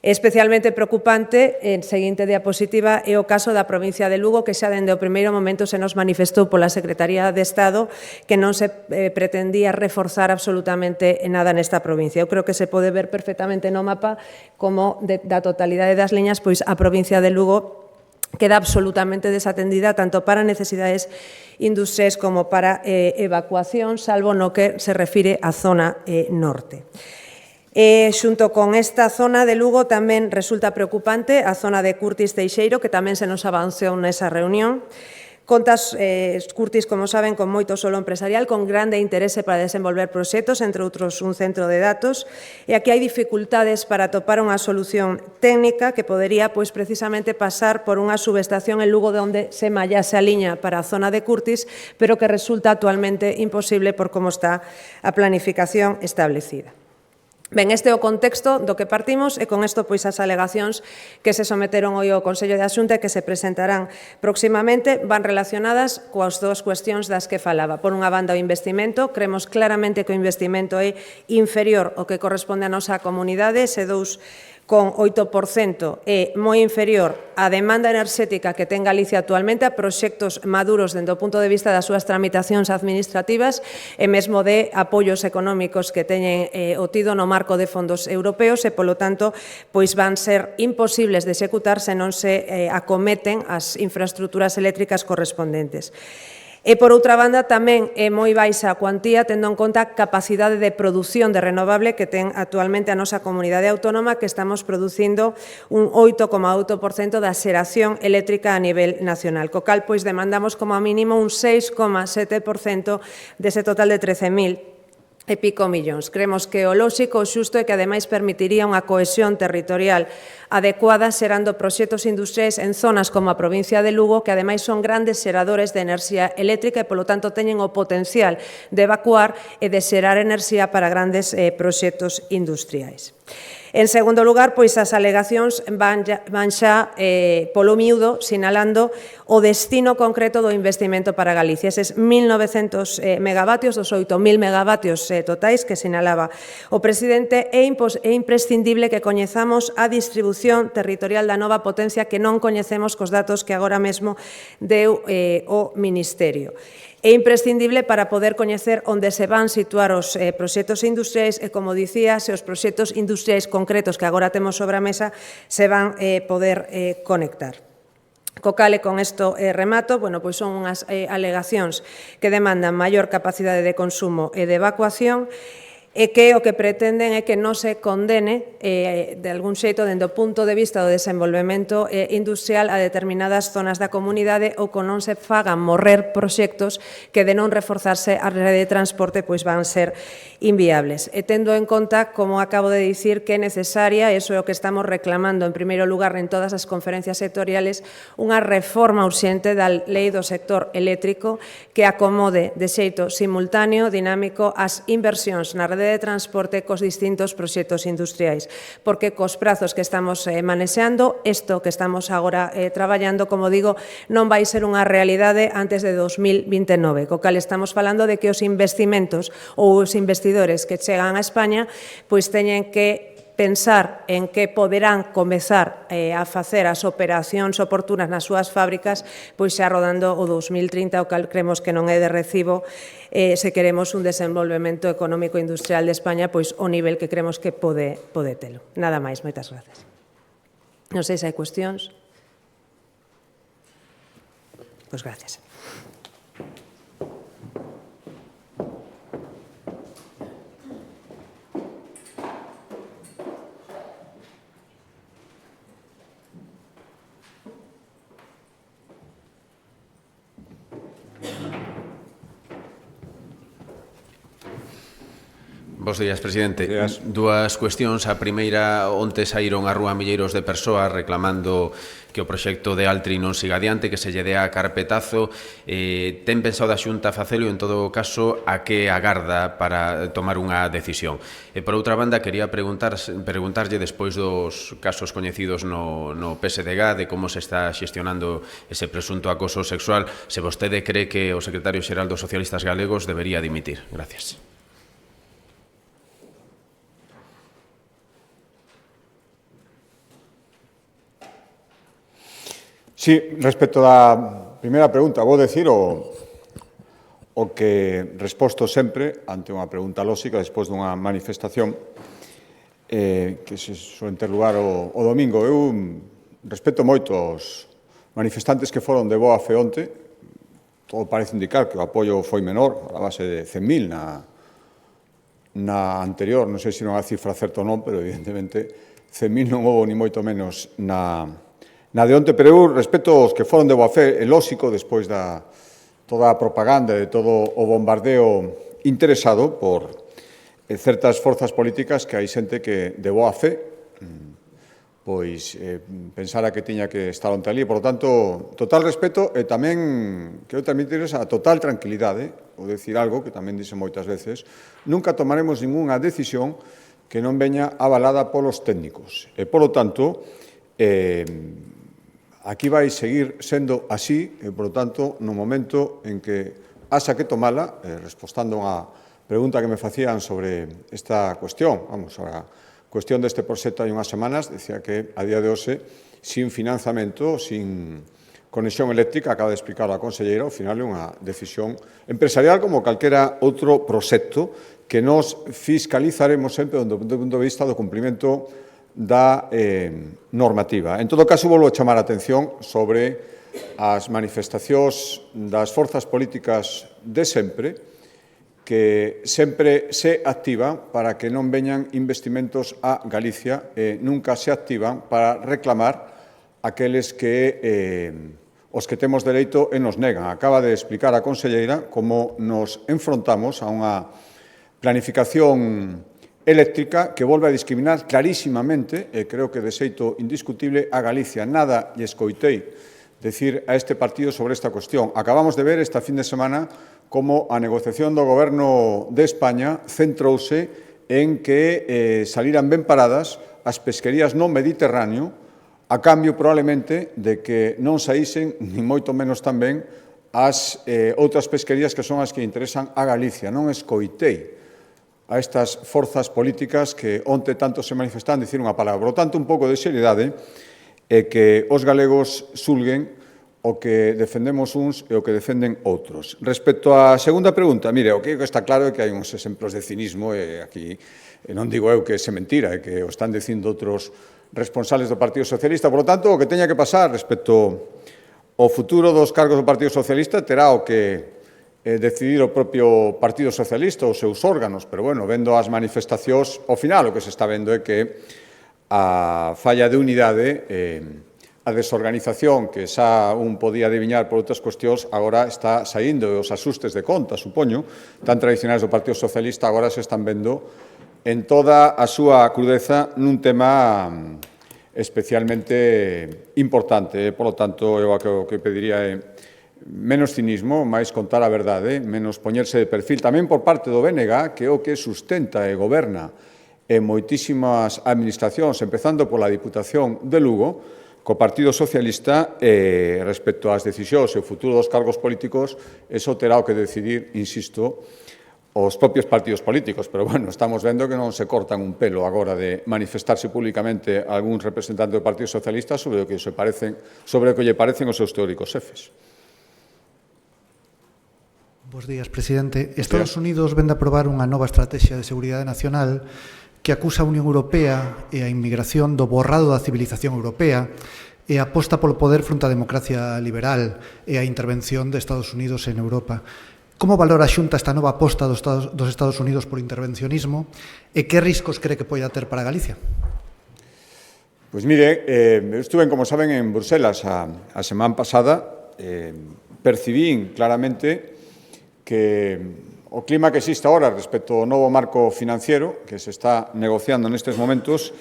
Especialmente preocupante, en seguinte diapositiva, é o caso da provincia de Lugo, que xa dende o primeiro momento se nos manifestou pola Secretaría de Estado que non se pretendía reforzar absolutamente nada nesta provincia. Eu creo que se pode ver perfectamente no mapa como da totalidade das liñas, pois a provincia de Lugo queda absolutamente desatendida tanto para necesidades industriais como para evacuación, salvo no que se refire á zona norte. Xunto con esta zona de Lugo tamén resulta preocupante a zona de Curtis Teixeiro, que tamén se nos avanzou nesa reunión. Contas Curtis, como saben, con moito solo empresarial, con grande interese para desenvolver proxectos, entre outros un centro de datos, e aquí hai dificultades para atopar unha solución técnica que podería, pois, precisamente pasar por unha subestación en Lugo onde se mallase a liña para a zona de Curtis, pero que resulta actualmente imposible por como está a planificación establecida. Ben, este é o contexto do que partimos e con isto pois as alegacións que se someteron hoy ao Consello de Xunta e que se presentarán próximamente van relacionadas coas dúas cuestións das que falaba. Por unha banda, o investimento. Creemos claramente que o investimento é inferior ao que corresponde á nosa comunidade, ese 2,8% é moi inferior á demanda enerxética que ten Galicia actualmente, a proxectos maduros dende o punto de vista das súas tramitacións administrativas e mesmo de apoios económicos que teñen obtido no marco de fondos europeos e, polo tanto, pois van ser imposibles de executar se non se acometen as infraestructuras eléctricas correspondentes. E, por outra banda, tamén é moi baixa a cuantía, tendo en conta a capacidade de produción de renovable que ten actualmente a nosa comunidade autónoma, que estamos producindo un 8,8% da xeración eléctrica a nivel nacional, co cal pois demandamos como a mínimo un 6,7% dese total de 13.000 e pico millóns. Creemos que o lóxico, o xusto, é que ademais permitiría unha cohesión territorial adecuada xerando proxectos industriais en zonas como a provincia de Lugo, que ademais son grandes xeradores de enerxía eléctrica e, polo tanto, teñen o potencial de evacuar e de xerar enerxía para grandes proxectos industriais. En segundo lugar, pois as alegacións van xa polo miúdo sinalando o destino concreto do investimento para Galicia. Eses 1.900 megavatios, dos 8.000 megavatios totais que sinalaba o presidente, é imprescindible que coñezamos a distribución territorial da nova potencia que non coñecemos cos datos que agora mesmo deu o Ministerio. É imprescindible para poder coñecer onde se van situar os proxectos industriais e, como dicía, se os proxectos industriais concretos que agora temos sobre a mesa se van poder conectar. Co cal, e con isto remato, pois son unhas alegacións que demandan maior capacidade de consumo e de evacuación e que o que pretenden é que non se condene de algún xeito dende o punto de vista do desenvolvemento industrial a determinadas zonas da comunidade ou que non se fagan morrer proxectos que de non reforzarse a rede de transporte pois van ser inviables. E tendo en conta, como acabo de dicir, que é necesaria, e iso é o que estamos reclamando en primeiro lugar en todas as conferencias sectoriales, unha reforma urxente da lei do sector eléctrico que acomode de xeito simultáneo, dinámico, as inversións na rede de transporte cos distintos proxectos industriais, porque cos prazos que estamos manexeando, isto que estamos agora traballando, como digo, non vai ser unha realidade antes de 2029, co cal estamos falando de que os investimentos ou os investidores que chegan a España pois teñen que pensar en que poderán comezar a facer as operacións oportunas nas súas fábricas pois xa rodando o 2030, o cal creemos que non é de recibo se queremos un desenvolvemento económico e industrial de España pois o nivel que creemos que pode telo. Nada máis, moitas gracias. Non sei se hai cuestións. Pois gracias. Bos días, presidente. Bos días. Dúas cuestións. A primeira, onte saíron á rúa milleiros de persoas reclamando que o proxecto de Altri non siga adiante, que se lle dea carpetazo. Ten pensado a Xunta facelo, en todo caso, a que agarda para tomar unha decisión? E, por outra banda, quería preguntarlle, despois dos casos coñecidos no PSDG, de como se está xestionando ese presunto acoso sexual, se vostede cree que o secretario xeral dos socialistas galegos debería dimitir. Gracias. Sí, respecto á primeira pregunta, vou decir o que resposto sempre ante unha pregunta lóxica despois dunha manifestación que se suele ter lugar o domingo. Eu respeto moito os manifestantes que foron de boa fe onte. Todo parece indicar que o apoio foi menor, a base de 100.000 na anterior. Non sei se non a cifra certa ou non, pero evidentemente 100.000 non houve ni moito menos na de onte, pero eu respeto os que foron de boa fe, é lóxico, despois da toda a propaganda e todo o bombardeo interesado por certas forzas políticas que hai xente que de boa fe pois pensara que tiña que estar onte ali. Por lo tanto, total respeto e tamén quero transmitirles a total tranquilidade, ou decir algo que tamén dixen moitas veces, nunca tomaremos ningunha decisión que non veña avalada polos técnicos. E, polo tanto, aquí vai seguir sendo así, e, por lo tanto, no momento en que haxa que tomala, respostando a pregunta que me facían sobre esta cuestión, sobre a cuestión deste proxecto hai unhas semanas, decía que a día de hoxe, sin financiamento, sin conexión eléctrica, acaba de explicar a conselleira, ao final é unha decisión empresarial como calquera outro proxecto que nos fiscalizaremos sempre do punto de vista do cumprimento da normativa. En todo caso, volvo a chamar a atención sobre as manifestacións das forzas políticas de sempre, que sempre se activan para que non veñan investimentos a Galicia e nunca se activan para reclamar aqueles que os que temos dereito e nos negan. Acaba de explicar a conselleira como nos enfrontamos a unha planificación eléctrica que volve a discriminar clarísimamente, e creo que de xeito indiscutible, a Galicia. Nada lle escoitei decir a este partido sobre esta cuestión. Acabamos de ver esta fin de semana como a negociación do Goberno de España centrouse en que saliran ben paradas as pesquerías no Mediterráneo a cambio probablemente de que non saísen, ni moito menos tamén, as outras pesquerías que son as que interesan a Galicia. Non escoitei a estas forzas políticas que onte tanto se manifestan dicir unha palabra. Por lo tanto, un pouco de seriedade e que os galegos xulguen o que defendemos uns e o que defenden outros. Respecto á segunda pregunta, mire, o que está claro é que hai uns exemplos de cinismo e aquí non digo eu que é mentira, é que o están dicindo outros responsables do Partido Socialista. Por lo tanto, o que teña que pasar respecto ao futuro dos cargos do Partido Socialista terá o que decidir o propio Partido Socialista, os seus órganos, pero, bueno, vendo as manifestacións, ao final o que se está vendo é que a falla de unidade, a desorganización que xa un podía adiviñar por outras cuestións, agora está saindo, e os asustes de conta, supoño, tan tradicionais do Partido Socialista, agora se están vendo en toda a súa crudeza nun tema especialmente importante. Por lo tanto, eu o que pediría é menos cinismo, máis contar a verdade, menos poñerse de perfil tamén por parte do BNG, que é o que sustenta e goberna en moitísimas administracións, empezando pola Diputación de Lugo, co Partido Socialista, respecto ás decisións e o futuro dos cargos políticos, eso terá o que decidir, insisto, os propios partidos políticos. Pero, bueno, estamos vendo que non se cortan un pelo agora de manifestarse públicamente algún representante do Partido Socialista sobre o que lle parecen os seus teóricos xefes. Bos días, presidente. Estados Unidos vende a aprobar unha nova estrategia de seguridade nacional que acusa a Unión Europea e a inmigración do borrado da civilización europea e aposta polo poder fronte á democracia liberal e a intervención de Estados Unidos en Europa. Como valora a Xunta esta nova aposta dos Estados Unidos por intervencionismo e que riscos cree que poida ter para Galicia? Pois mire, estuve, como saben, en Bruselas a semana pasada. Percibín claramente que o clima que existe ahora respecto ao novo marco financiero que se está negociando nestes momentos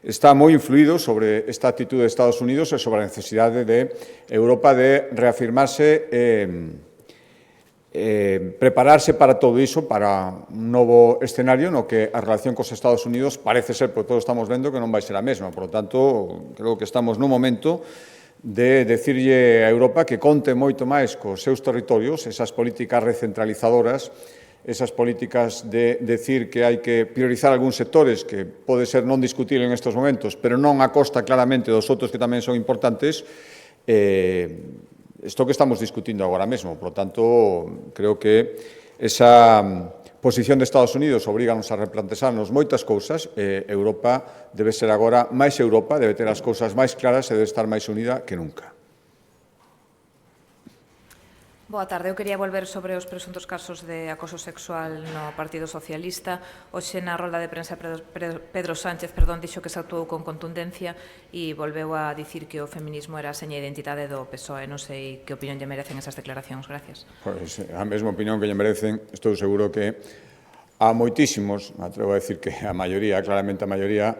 está moi influído sobre esta actitude de Estados Unidos e sobre a necesidade de Europa de reafirmarse prepararse para todo iso, para un novo escenario no que a relación cos Estados Unidos parece ser, porque todos estamos vendo, que non vai ser a mesma. Por lo tanto, creo que estamos nun momento de decirlle a Europa que conte moito máis cos seus territorios, esas políticas recentralizadoras, esas políticas de decir que hai que priorizar algúns sectores que pode ser non discutible en estes momentos, pero non a costa claramente dos outros que tamén son importantes, isto que estamos discutindo agora mesmo. Por lo tanto, creo que esa posición de Estados Unidos obriganos a replantearnos moitas cousas. Europa debe ser agora máis Europa, debe ter as cousas máis claras e debe estar máis unida que nunca. Boa tarde. Eu quería volver sobre os presuntos casos de acoso sexual no Partido Socialista. Hoxe na rolda de prensa Pedro Sánchez dixo que se actuou con contundencia e volveu a dicir que o feminismo era a seña de identidade do PSOE. Non sei que opinión lle merecen esas declaracións. Gracias. Pois a mesma opinión que lle merecen. Estou seguro que há moitísimos, me atrevo a decir que a maioría, claramente a maioría,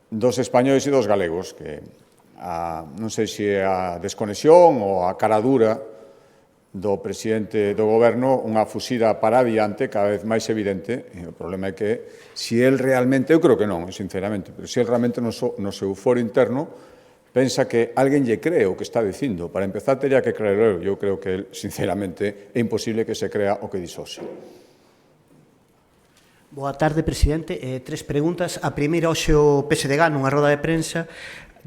dos españoles e dos galegos, que non sei se é a desconexión ou a cara dura do presidente do goberno, unha fuxida para adiante cada vez máis evidente. E o problema é que, se el realmente, eu creo que non, sinceramente, pero se el realmente no seu foro interno pensa que alguén lle cree o que está dicindo, para empezar teria que creer eu creo que, el, sinceramente, é imposible que se crea o que dixose. Boa tarde, presidente. Tres preguntas. A primeira, hoxe o PSDG, nunha roda de prensa,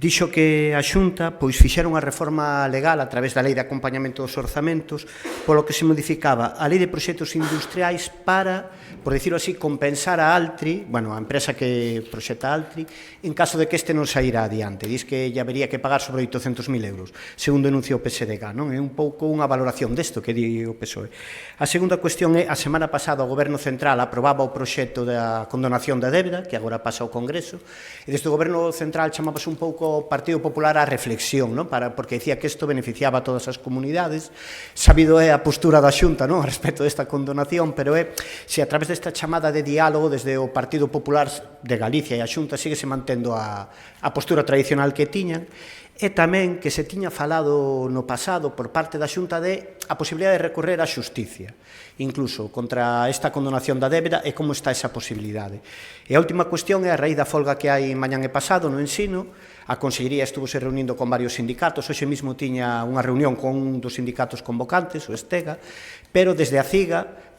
dixo que a Xunta fixera unha reforma legal a través da Lei de Acompañamento dos Orzamentos polo que se modificaba a Lei de Proxectos Industriais para, por dicirlo así, compensar a Altri, a empresa que proxecta Altri, en caso de que este non saíra adiante. Diz que lle habería que pagar sobre 800.000 euros, segundo denuncia o PSDG. Non é un pouco unha valoración desto que di o PSOE. A segunda cuestión é, a semana pasada o Goberno Central aprobaba o proxecto da condonación da débeda, que agora pasa ao Congreso, e desde o Goberno Central chamábase un pouco o Partido Popular á reflexión, porque dicía que isto beneficiaba a todas as comunidades. Sabido é a postura da Xunta a respecto desta condonación, pero é se a través desta chamada de diálogo desde o Partido Popular de Galicia e a Xunta síguese mantendo a postura tradicional que tiñan, e tamén que se tiña falado no pasado por parte da Xunta de a posibilidade de recorrer á xusticia, incluso contra esta condonación da débeda, e como está esa posibilidade. E a última cuestión é a raíz da folga que hai mañán e pasado no ensino. A Consellería estuvo se reunindo con varios sindicatos, hoxe mesmo tiña unha reunión con un dos sindicatos convocantes, o Estega, pero desde a CIGA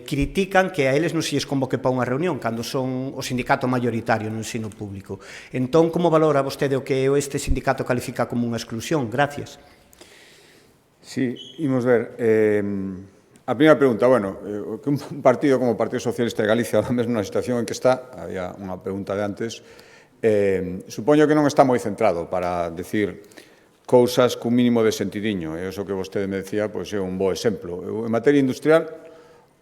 critican que a eles non se lles convoque para unha reunión, cando son o sindicato mayoritario no ensino público. Entón, como valora vostede o que este sindicato califica como unha exclusión? Gracias. Sí, imos ver. A primeira pregunta, que un partido como o Partido Socialista de Galicia, ahora mesmo na situación en que está, había unha pregunta de antes, supoño que non está moi centrado para decir cousas cun mínimo de sentidiño, e iso que vostede me decía é un bo exemplo. En materia industrial,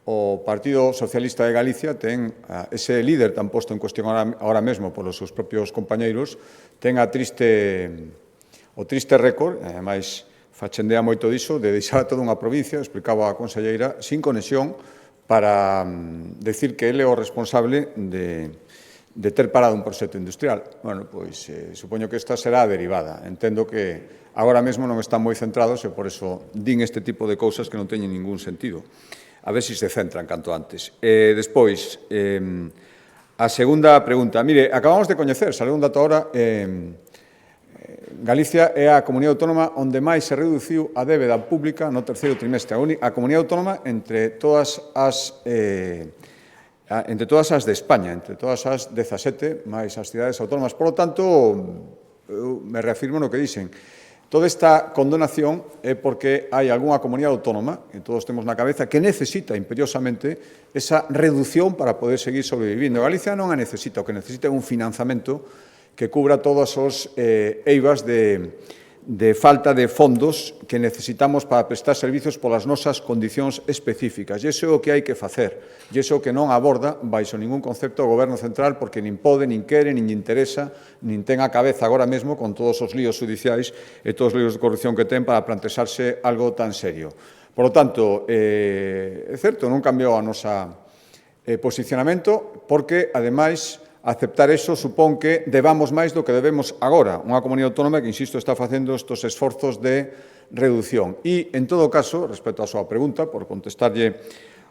o Partido Socialista de Galicia ten ese líder tan posto en cuestión ahora mesmo polos seus propios compañeiros, ten o triste récord, e ademais fachendea moito diso, de deixar toda unha provincia, explicaba a conselleira, sin conexión, para decir que ele é o responsable de ter parado un proxecto industrial. Supoño que esta será a derivada. Entendo que agora mesmo non están moi centrados e por eso din este tipo de cousas que non teñen ningún sentido. A ver se se centran canto antes. Despois, a segunda pregunta. Mire, acabamos de coñecer, saliu un dato ahora, Galicia é a comunidade autónoma onde máis se reduciu a débeda pública no terceiro trimestre. A comunidade autónoma entre todas as de España, entre todas as 17 máis as cidades autónomas. Por lo tanto, eu me reafirmo no que dixen. Toda esta condonación é porque hai algunha comunidade autónoma, que todos temos na cabeza, que necesita imperiosamente esa reducción para poder seguir sobrevivindo. Galicia non a necesita, o que necesita é un financiamento que cubra todos os eivas de falta de fondos que necesitamos para prestar servizos polas nosas condicións específicas. E iso é o que hai que facer. E iso é o que non aborda baixo ningún concepto o Goberno Central, porque nin pode, nin quere, nin lle interesa, nin ten a cabeza agora mesmo con todos os líos judiciais e todos os líos de corrupción que ten para plantexarse algo tan serio. Por lo tanto, é certo, non cambiou a nosa posicionamento, porque, ademais, aceptar eso supón que debamos máis do que debemos agora. Unha comunidade autónoma que, insisto, está facendo estes esforzos de reducción. E, en todo caso, respecto á súa pregunta, por contestarlle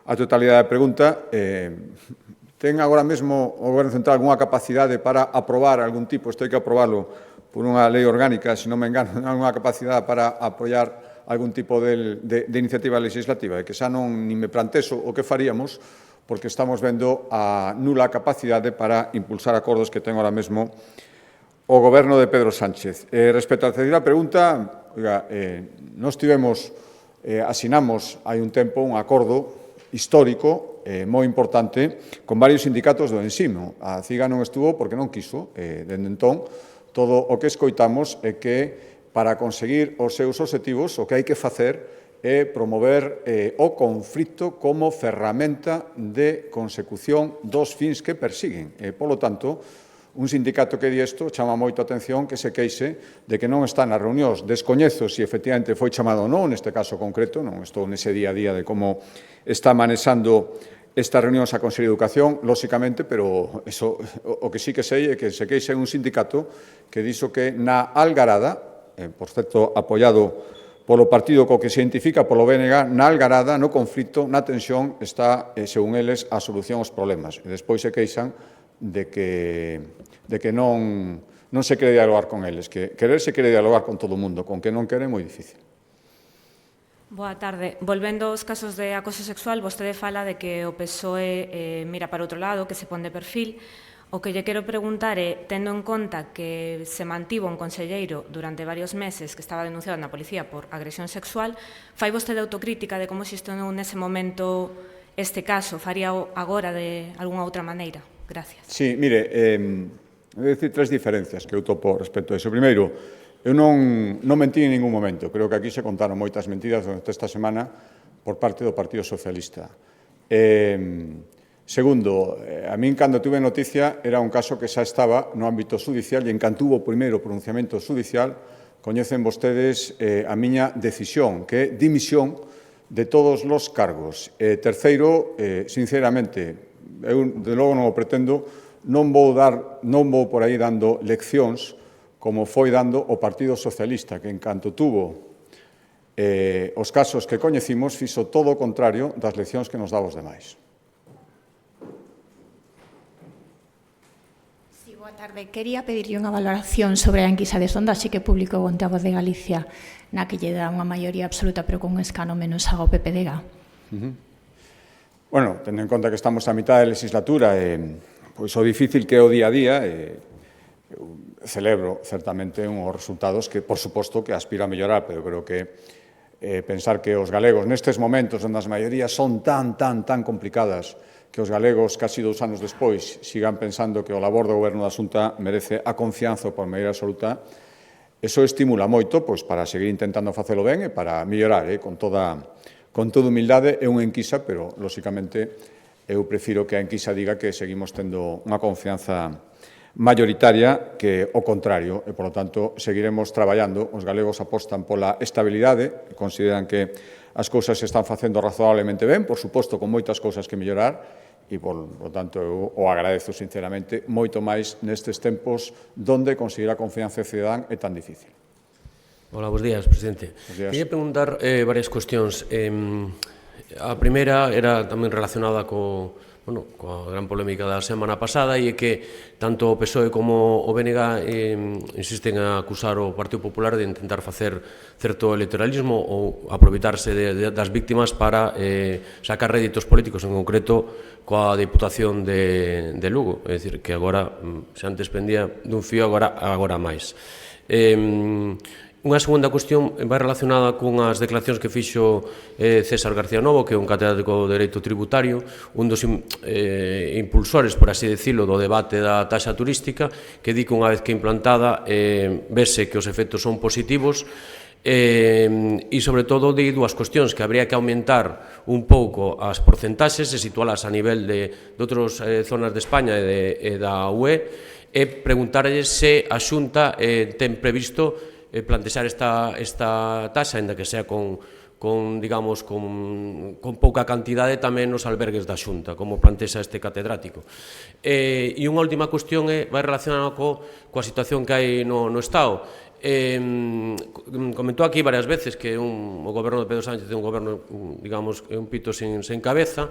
a totalidade da pregunta, ten agora mesmo o Goberno Central algunha capacidade para aprobar algún tipo, isto hai que aprobarlo por unha lei orgánica, se non me engano, algunha capacidade para apoiar algún tipo de iniciativa legislativa, e que xa non ni me planteso o que faríamos, porque estamos vendo a nula capacidade para impulsar acordos que ten ahora mesmo o Goberno de Pedro Sánchez. Respecto á terceira pregunta, nós asinamos hai un tempo un acordo histórico moi importante con varios sindicatos do ensino. A CIGA non estuvo porque non quiso. Dende entón, todo o que escoitamos é que para conseguir os seus obxectivos o que hai que facer é promover o conflito como ferramenta de consecución dos fins que persiguen. Polo tanto, un sindicato que di isto chama moito a atención que se queixe de que non está nas reunións. Descoñezo se efectivamente foi chamado ou non, neste caso concreto, non estou nese día a día de como está manexando estas reunións a Consello de Educación, lóxicamente, pero eso, o que sí que sei é que se queixe un sindicato que dixo que na Algarada, por certo, apoiado polo partido co que se identifica polo BNG, na algarada, no conflito, na tensión, está, según eles, a solución aos problemas. E despois se queixan de que non se quere dialogar con eles, que querer se quere dialogar con todo o mundo, con que non quere é moi difícil. Boa tarde. Volvendo aos casos de acoso sexual, vostede fala de que o PSOE mira para outro lado, que se pon de perfil. O que lle quero preguntar é, tendo en conta que se mantivo un conselleiro durante varios meses que estaba denunciado na policía por agresión sexual, fai vostede autocrítica de como xestionou nese momento este caso? Faría agora de algunha outra maneira? Gracias. Sí, mire, vou dicir tres diferencias que eu topo respecto a iso. Primeiro, eu non mentí en ningún momento. Creo que aquí se contaron moitas mentiras durante esta semana por parte do Partido Socialista. Segundo, a min, cando tuve noticia, era un caso que xa estaba no ámbito judicial e en canto hubo o primeiro pronunciamento judicial, coñecen vostedes a miña decisión, que é dimisión de todos os cargos. Terceiro, sinceramente, eu de logo non o pretendo, non vou por aí dando leccións como foi dando o Partido Socialista, que en canto tuvo os casos que coñecimos, fixo todo o contrario das leccións que nos daba os demais. Boa tarde. Quería pedirlle unha valoración sobre a enquisa de sondaxe que publicou onte a Voz de Galicia, na que lle dá unha maioría absoluta, pero con un escano menos ao PPDG. Bueno, tendo en conta que estamos a mitad de legislatura, pois o difícil que é o día a día, eu celebro certamente uns resultados que, por suposto, que aspiro a mellorar, pero creo que pensar que os galegos, nestes momentos onde as maiorías son tan complicadas, que os galegos, casi 2 anos despois, sigan pensando que o labor do Goberno da Xunta merece a confianza por maioría absoluta, eso estimula moito para seguir intentando facelo ben e para mellorar, con toda humildade. É unha enquisa, pero, lóxicamente, eu prefiro que a enquisa diga que seguimos tendo unha confianza mayoritaria que o contrario, e, por lo tanto, seguiremos traballando. Os galegos apostan pola estabilidade, consideran que as cousas se están facendo razonablemente ben, por suposto, con moitas cousas que mellorar, e, por lo tanto, eu o agradezo sinceramente moito máis nestes tempos donde conseguir a confianza cidadán é tan difícil. Hola, bons días, presidente. Quería preguntar varias cuestións. A primeira era tamén relacionada coa gran polémica da semana pasada, e é que tanto o PSOE como o BNG insisten a acusar o Partido Popular de intentar facer certo electoralismo ou aproveitarse das víctimas para sacar réditos políticos, en concreto coa Diputación de Lugo. É dicir, que agora, se antes pendía dun fío, agora máis. Unha segunda cuestión vai relacionada con as declaracións que fixo César García Novo, que é un catedrático de Dereito Tributario, un dos impulsores, por así decirlo, do debate da taxa turística, que di que unha vez que implantada vese que os efectos son positivos, e, sobre todo, di dúas cuestións, que habría que aumentar un pouco as porcentaxes e situalas a nivel de outras zonas de España e da UE, e preguntarlle se a Xunta ten previsto plantexar esta taxa, ainda que sea con digamos, con pouca cantidade tamén nos albergues da Xunta, como plantexa este catedrático. E unha última cuestión vai relacionada coa situación que hai no Estado. Comentou aquí varias veces que o goberno de Pedro Sánchez é un goberno, digamos, un pito sen cabeza.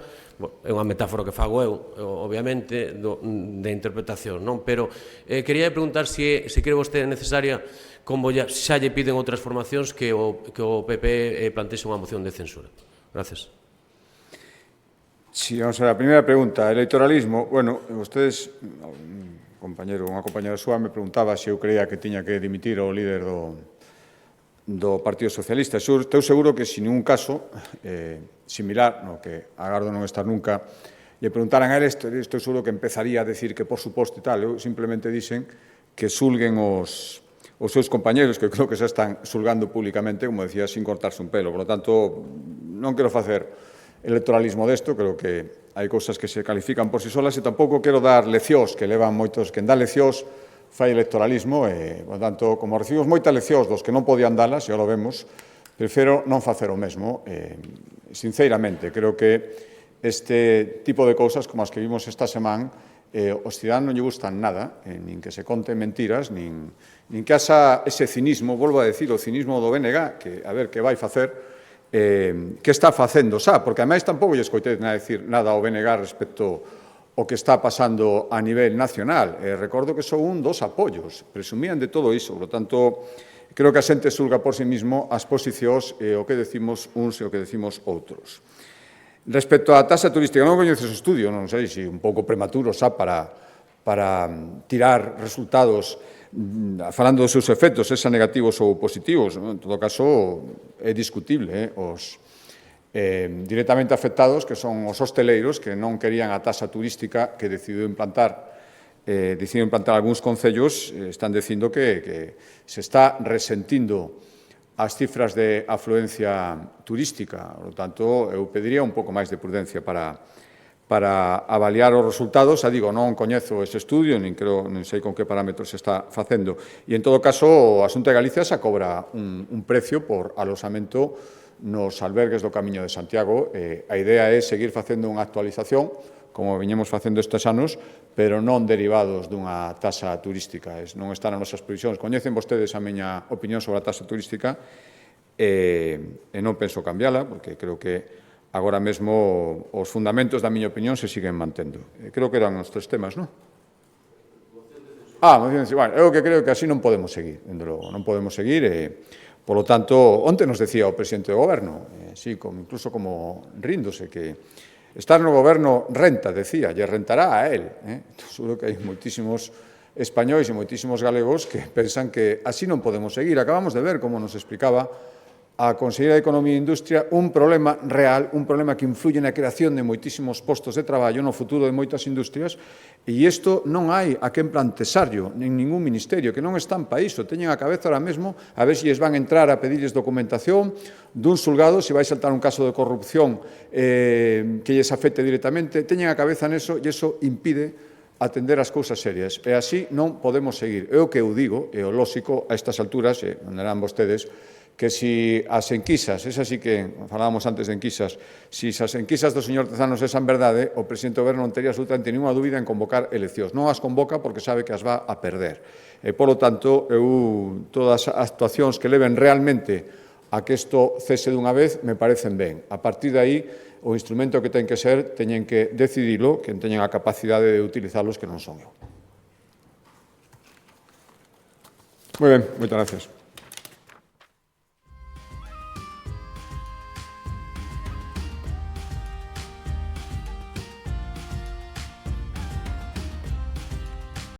É unha metáfora que fago eu, obviamente, de interpretación, non? Pero quería preguntar se cree vostede necesaria, como xa lle piden outras formacións, que o PP plantexe unha moción de censura. Gracias. Sí, vamos a ver, a primeira pregunta, electoralismo. Bueno, vostedes, unha compañera súa me preguntaba se eu creía que tiña que dimitir o líder do Partido Socialista. Estou seguro que, sin ningún caso similar, no que agardo non estar nunca, lle preguntaran a ele, estou seguro que empezaría a decir que, por suposto, e tal. Eu simplemente dixen que xulguen os seus compañeros, que creo que xa están xulgando públicamente, como decía, sin cortarse un pelo. Por lo tanto, non quero facer electoralismo desto, creo que hai cousas que se califican por si solas e tampouco quero dar leccións, que levan moitos, que en dar leccións fai electoralismo e, por tanto, como recibimos moitas leccións dos que non podían dalas, e lo vemos, prefiro non facer o mesmo. Sinceramente, creo que este tipo de cousas, como as que vimos esta semana, aos ciudadanos non lle gustan nada, nin que se conten mentiras, nin que haxa ese cinismo, volvo a decir, o cinismo do BNG, que a ver que vai facer, que está facendo xa, porque ademais tampouco lle escoitei decir nada ao BNG respecto ao que está pasando a nivel nacional. Recordo que son un dos apoios, presumían de todo iso, por lo tanto, creo que a xente xulga por si mismo as posicións e o que decimos uns e o que decimos outros. Respecto á taxa turística, non coñeces o estudio, non sei se un pouco prematuro xa para tirar resultados falando dos seus efectos, esa negativos ou positivos. En todo caso, é discutible. Os directamente afectados, que son os hosteleiros, que non querían a taxa turística que decidiu implantar algúns concellos, están dicindo que se está resentindo as cifras de afluencia turística. Por lo tanto, eu pediría un pouco máis de prudencia para avaliar os resultados. Xa digo, non coñezo ese estudio, nin sei con que parámetros se está facendo. E, en todo caso, a Xunta de Galicia xa cobra un precio por alosamento nos albergues do Camiño de Santiago. A idea é seguir facendo unha actualización, como viñemos facendo estes anos, pero non derivados dunha taxa turística. Non están nas nosas previsións. Coñecen vostedes a miña opinión sobre a taxa turística e non penso cambiála, porque creo que agora mesmo os fundamentos da miña opinión se siguen mantendo. Creo que eran os tres temas, non? Bueno, eu que creo que así non podemos seguir, non podemos seguir. Por lo tanto, onte nos decía o presidente do Goberno, incluso como ríndose, que estar no goberno renta, decía, lle rentará a él. Seguro que hai moitísimos españois e moitísimos galegos que pensan que así non podemos seguir. Acabamos de ver, como nos explicaba a Conselleira de Economía e Industria, un problema real, un problema que influye na creación de moitísimos postos de traballo no futuro de moitas industrias, e isto non hai a quen plantexarlo, nin ningún ministerio, que non están para iso. Teñen a cabeza ahora mesmo a ver se lles van a entrar a pedirles documentación dun xulgado, se vai saltar un caso de corrupción que lles afecte directamente. Teñen a cabeza neso e iso impide atender as cousas serias. E así non podemos seguir. É o que eu digo, é o lóxico a estas alturas, e andarán vostedes, que si as enquisas, esa sí que falábamos antes de enquisas, si as enquisas do señor Tezanos esan verdade, o presidente do Goberno non tería absolutamente ninguna dúbida en convocar eleccións. Non as convoca porque sabe que as va a perder. E, polo tanto, todas as actuacións que leven realmente a que isto cese dunha vez me parecen ben. A partir de aí, o instrumento que ten que ser, teñen que decidilo, que teñen a capacidade de utilizalos, que non son eu. Moi ben, moitas gracias.